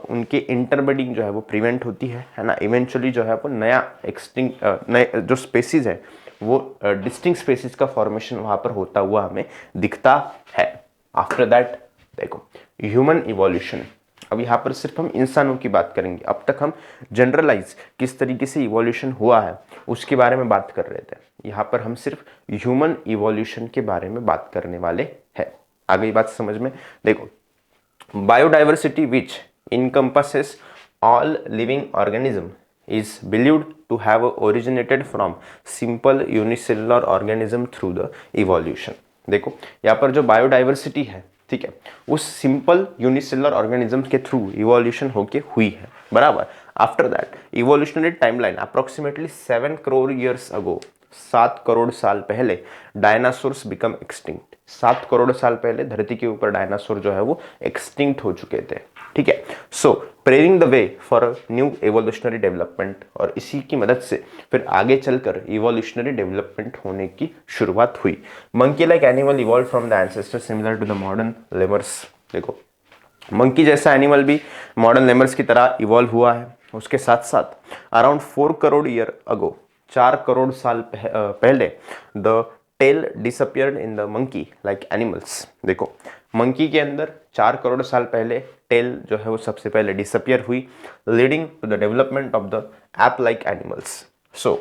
उनके इंटरब्रीडिंग जो है वो प्रिवेंट होती है ना। इवेंचुअली जो है वो नया नए जो स्पेसीज है वो डिस्टिंक्ट स्पेसीज का फॉर्मेशन वहाँ पर होता हुआ हमें दिखता है। आफ्टर दैट देखो ह्यूमन इवोल्यूशन। अब यहाँ पर सिर्फ हम इंसानों की बात करेंगे, अब तक हम जनरलाइज किस तरीके से इवोल्यूशन हुआ है उसके बारे में बात कर रहे थे। यहाँ पर हम सिर्फ ह्यूमन इवोल्यूशन के बारे में बात करने वाले हैं। आ गई बात समझ में? देखो, biodiversity which encompasses all living organism is believed to have originated from simple unicellular organism through the evolution। देखो यहाँ पर जो बायोडाइवर्सिटी है, ठीक है, उस सिंपल यूनिसेलुलर ऑर्गेनिज्म के थ्रू इवोल्यूशन होके हुई है, बराबर। After that evolutionary timeline approximately 7 crore years अगो, 7 करोड़ साल पहले डायनासोर्स बिकम एक्सटिंक्ट। 7 करोड़ साल पहले धरती के ऊपर डायनासोर जो है वो एक्सटिंक्ट हो चुके थे, ठीक है। So paving the way for a new evolutionary development, और इसी की मदद से फिर आगे चलकर इवोल्यूशनरी डेवलपमेंट होने की शुरुआत हुई। Monkey like animal evolve from the ancestor similar to the modern lemurs. देखो मंकी जैसा एनिमल भी मॉडर्न लेमर्स की तरह इवॉल्व हुआ है। उसके साथ साथ अराउंड 4 करोड़ ईयर अगो, 4 करोड़ साल पहले the tail disappeared in the monkey like animals. देखो मंकी के अंदर 4 करोड़ साल पहले टेल जो है वो सबसे पहले डिसअपियर हुई, leading to the development of the ape like animals. So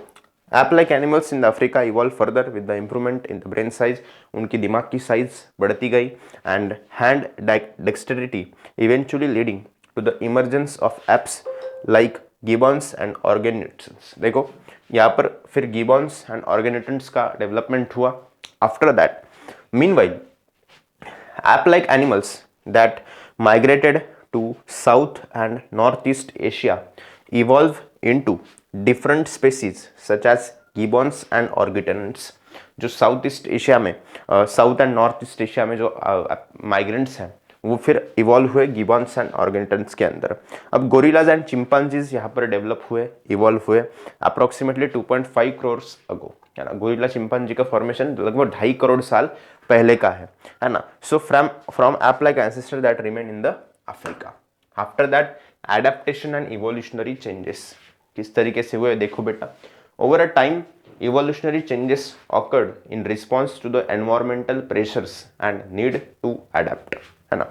ape like animals in the Africa evolve further with the improvement in the brain size. उनकी दिमाग की साइज बढ़ती गई and hand dexterity eventually leading to the emergence of apes like gibbons and orangutans. देखो यहाँ पर फिर गिबॉन्स and ऑर्गेनिटन्स का डेवलपमेंट हुआ। After that meanwhile ape-like animals that migrated to South and Northeast Asia evolve into different species such as gibbons and orangutans। जो south east Asia में south and north east Asia में जो migrants हैं वो फिर evolve हुए गिबॉन्स and ऑर्गेनिटन्स के अंदर। अब गोरिल्लाज एंड चिंपांजीज यहाँ पर डेवलप हुए, इवॉल्व हुए अप्रोक्सीमेटली 2.5 करोड़ अगो, है ना। गोरिल्ला चिंपांजी का फॉर्मेशन लगभग 2.5 करोड़ साल पहले का है ना। So from app like ancestor that remain in the Africa. After that adaptation and evolutionary changes किस तरीके से हुए देखो बेटा। Over a time evolutionary changes occurred in response to the environmental pressures and need to adapt, है ना।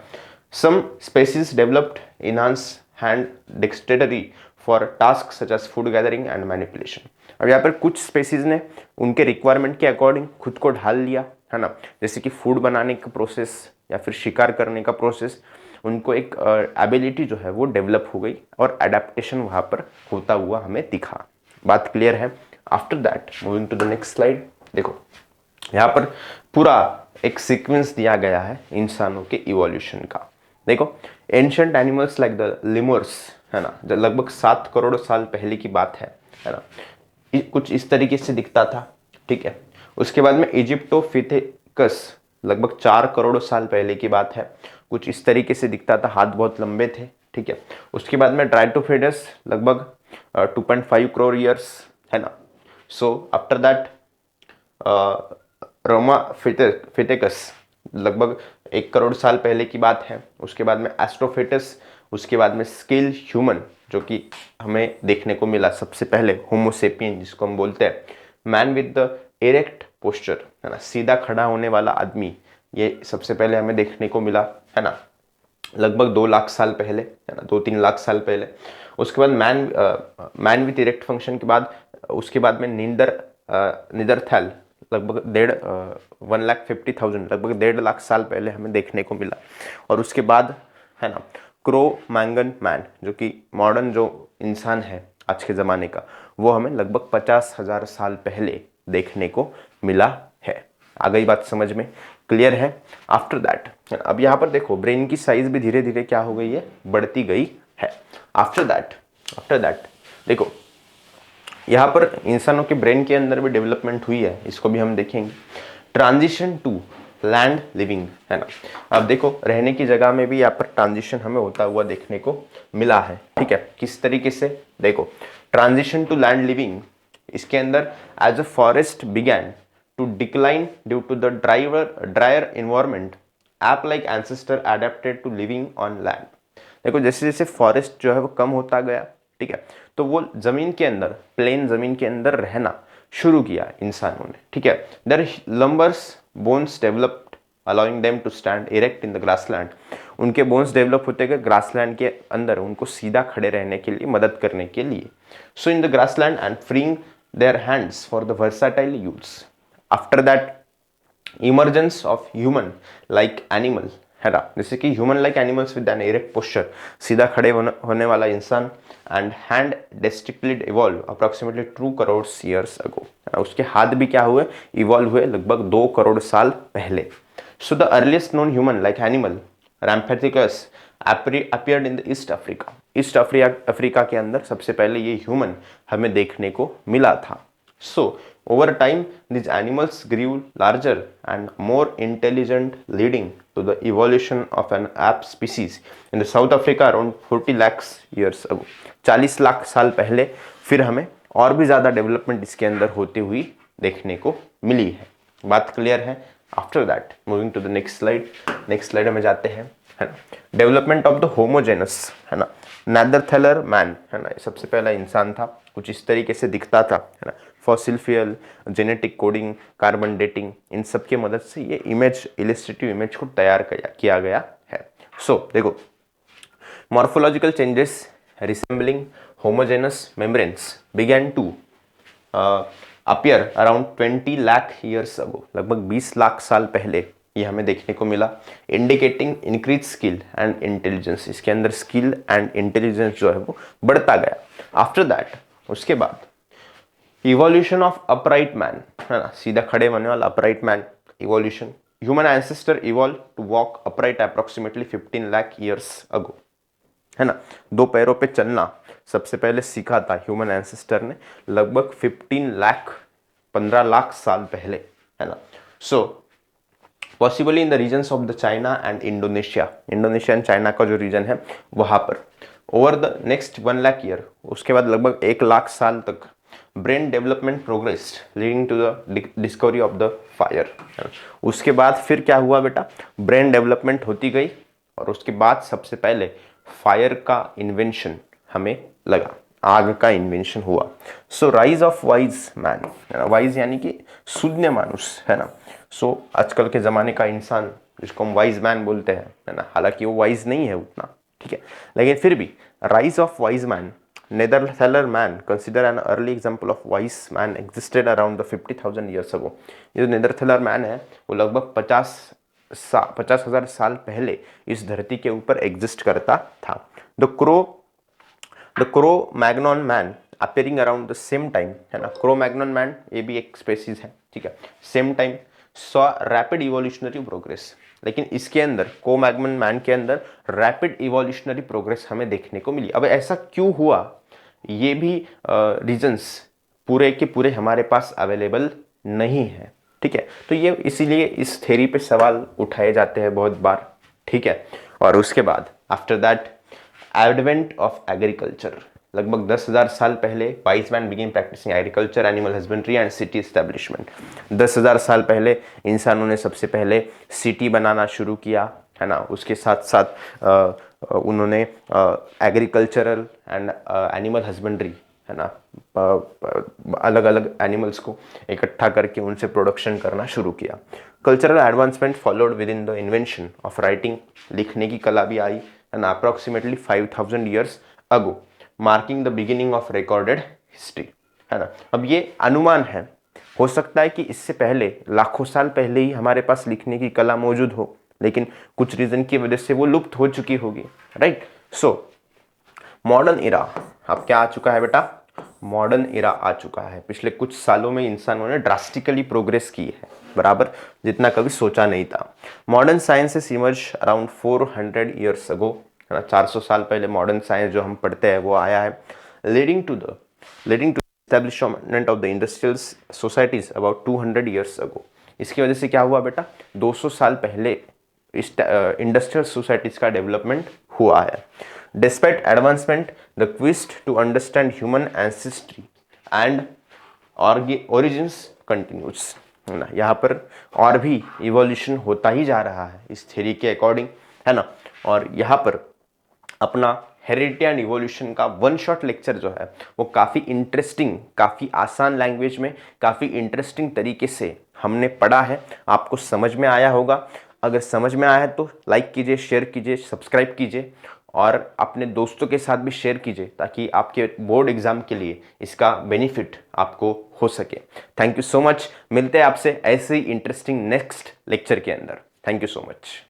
Some species developed enhanced hand dexterity for tasks such as food gathering and manipulation। अब यहाँ पर कुछ स्पेसीज ने उनके requirement के according खुद को ढाल लिया, है ना। जैसे कि फूड बनाने का प्रोसेस या फिर शिकार करने का प्रोसेस, उनको एक एबिलिटी जो है वो डेवलप हो गई और एडेप्टेशन वहाँ पर होता हुआ हमें दिखा। बात क्लियर है। After that moving to the next slide. देखो यहाँ पर पूरा एक सीक्वेंस दिया गया है इंसानों के इवोल्यूशन का। देखो एंशिएंट एनिमल्स लाइक द लिमर्स, है ना, जो लगभग 7 करोड़ साल पहले की बात है ना, कुछ इस तरीके से दिखता था, ठीक है। उसके बाद में इजिप्टोपिथेकस लगभग 4 करोड़ साल पहले की बात है, कुछ इस तरीके से दिखता था, हाथ बहुत लंबे थे, ठीक है। उसके बाद में ट्राइटोफेडस लगभग 2.5 करोड़ ईयर्स, है ना। सो आफ्टर दैट रोमाफिथेकस लगभग 1 करोड़ साल पहले की बात है। उसके बाद में एस्ट्रोफेटस, उसके बाद में स्किल ह्यूमन जो कि हमें देखने को मिला सबसे पहले, होमोसेपियन जिसको हम बोलते हैं, man with the erect posture, है ना, सीधा खड़ा होने वाला आदमी, ये सबसे पहले हमें देखने को मिला, है ना, लगभग 2 लाख साल पहले, है ना, 2-3 लाख साल पहले। उसके बाद मैन विथ इरेक्ट फंक्शन के बाद उसके बाद में निंदरथैल लगभग 1,50,000 लगभग 1.5 लाख साल पहले हमें देखने को मिला। और उसके बाद, है ना, क्रो मैंगन मैन जो कि मॉडर्न जो इंसान है आज के ज़माने का, वो हमें लगभग 50,000 साल पहले देखने को मिला है। आ गई बात समझ में, क्लियर है। आफ्टर दैट अब यहाँ पर देखो ब्रेन की साइज भी धीरे धीरे क्या हो गई है, बढ़ती गई है। आफ्टर दैट देखो यहाँ पर इंसानों के ब्रेन के अंदर भी डेवलपमेंट हुई है, इसको भी हम देखेंगे। ट्रांजिशन टू लैंड लिविंग, है ना। अब देखो रहने की जगह में भी यहाँ पर ट्रांजिशन हमें होता हुआ देखने को मिला है, ठीक है। किस तरीके से देखो, ट्रांजिशन टू लैंड लिविंग, इसके अंदर as a forest began to decline due to the drier environment, ape like ancestor adapted to living on land. देखो जैसे जैसे फॉरेस्ट जो है वो कम होता गया, ठीक है, तो वो जमीन के अंदर, प्लेन जमीन के अंदर रहना शुरू किया इंसानों ने, ठीक है। Their lumbars bones developed allowing them to stand erect in the grassland. उनके बोन्स डेवलप होते गए ग्रासलैंड के अंदर, उनको सीधा खड़े रहने के लिए, मदद करने के लिए। So in the grassland and freeing their hands for the versatile use. After that emergence of human like animal, है ना, जैसे कि human like animals with an erect posture, सीधा खड़े होने वाला इंसान, and hand dexterity evolve approximately 2 crore years ago. उसके हाथ भी क्या हुए, इवॉल्व हुए लगभग 2 करोड़ साल पहले। So the earliest known human like animal Ramapithecus appeared in the East Africa. East Africa के अंदर सबसे पहले ये ह्यूमन हमें देखने को मिला था। So over time these animals grew larger and more intelligent, leading to the evolution of an ape species in the South Africa around 40 lakhs years ago. 40 lakh साल पहले फिर हमें और भी ज़्यादा डेवलपमेंट इसके अंदर होती हुई देखने को मिली है। बात क्लियर है? After that moving to the next slide में जाते हैं, है ना। डेवलपमेंट ऑफ द होमोजेनस, है ना, नेदरथैलर मैन, है ना, सबसे पहला इंसान था, कुछ इस तरीके से दिखता था, है ना। Fossil fuel, genetic coding, carbon dating, इन सब की मदद से ये इमेज, इलिस्ट्रेटिव इमेज को तैयार किया गया है। सो देखो, morphological changes resembling homogeneous membranes began to appear around 20 lakh years ago, लगभग 20 लाख साल पहले ये हमें देखने को मिला, indicating increase skill and intelligence. इसके अंदर स्किल एंड इंटेलिजेंस जो है वो बढ़ता गया। आफ्टर दैट, उसके बाद इवोल्यूशन ऑफ अपराइट मैन, है ना, सीधा खड़े होने वाला upright man evolution. Human ancestor evolve to walk upright approximately 15 lakh years ago, है ना। दो पैरों पे चलना सबसे पहले सीखा था ह्यूमन एंसेस्टर ने लगभग 15 लाख साल पहले, है ना। So possibly in the regions of the China and Indonesia and China का जो रीजन है वहां पर over the next 1 lakh year, उसके बाद लगभग 1 लाख साल तक brain development progress leading to the discovery of the fire. उसके बाद फिर क्या हुआ बेटा, ब्रेन डेवलपमेंट होती गई और उसके बाद सबसे पहले फायर का इन्वेंशन हमें लगा, आग का इन्वेंशन हुआ। So rise of wise man, wise यानी कि सुज्ञ मानुष, है ना। सो आजकल के ज़माने का इंसान जिसको हम वाइज मैन बोलते हैं, है ना, हालांकि वो वाइज नहीं है उतना, ठीक है, लेकिन फिर भी rise of wise man, Neanderthal man consider an early example of wise man existed around the 50,000 years ago. ये जो नेदरथैलर मैन है वो लगभग 50,000 साल पहले इस धरती के ऊपर एग्जिस्ट करता था। The crow Magnon man appearing around the same time, है ना, क्रो मैग्नॉन मैन ये भी एक स्पेसीज है, ठीक है, same time saw rapid evolutionary progress. लेकिन इसके अंदर क्रो मैग्नॉन मैन के अंदर रैपिड इवोल्यूशनरी प्रोग्रेस हमें देखने को मिली। अब ऐसा क्यों हुआ, ये भी रीजंस पूरे के पूरे हमारे पास अवेलेबल नहीं है, ठीक है। तो ये इसीलिए इस थ्योरी पे सवाल उठाए जाते हैं बहुत बार, ठीक है। और उसके बाद after that advent of agriculture, लगभग 10,000 साल पहले wise man begin practicing agriculture, animal husbandry and city establishment. 10,000 साल पहले इंसानों ने सबसे पहले सिटी बनाना शुरू किया, है ना। उसके साथ साथ उन्होंने एग्रीकल्चरल एंड एनिमल हस्बेंड्री, है ना, अलग अलग एनिमल्स को इकट्ठा करके उनसे प्रोडक्शन करना शुरू किया। Cultural advancement followed within the invention of writing, लिखने की कला भी आई, and approximately 5,000 years ago marking the beginning of recorded history, है ना। अब ये अनुमान है, हो सकता है कि इससे पहले लाखों साल पहले ही हमारे पास लिखने की कला मौजूद हो, लेकिन कुछ रीजन की वजह से वो लुप्त हो चुकी होगी, राइट। सो मॉडर्न इरा, अब क्या आ चुका है बेटा, मॉडर्न इरा आ चुका है। पिछले कुछ सालों में इंसानों ने ड्रास्टिकली प्रोग्रेस की है, बराबर, जितना कभी सोचा नहीं था। Modern sciences emerge around 400 years ago, है ना, 400 साल पहले मॉडर्न साइंस जो हम पढ़ते हैं वो आया है, leading to establishment of the industrial societies about 200 years ago. इसकी वजह से क्या हुआ बेटा, 200 साल पहले इंडस्ट्रियल सोसाइटीज का डेवलपमेंट हुआ है। Despite advancement, the quest to understand human ancestry and origins continues, है ना। यहाँ पर और भी इवोल्यूशन होता ही जा रहा है इस थ्योरी के अकॉर्डिंग, है ना। और यहाँ पर अपना हेरिडिटी एंड इवोल्यूशन का 1 शॉट लेक्चर जो है वो काफ़ी इंटरेस्टिंग, काफ़ी आसान लैंग्वेज में, काफ़ी इंटरेस्टिंग तरीके से हमने पढ़ा है। आपको समझ में आया होगा। अगर समझ में आया है तो लाइक कीजिए, शेयर कीजिए, सब्सक्राइब कीजिए और अपने दोस्तों के साथ भी शेयर कीजिए ताकि आपके बोर्ड एग्जाम के लिए इसका बेनिफिट आपको हो सके। Thank you so much. मिलते हैं आपसे ऐसे ही इंटरेस्टिंग नेक्स्ट लेक्चर के अंदर। Thank you so much.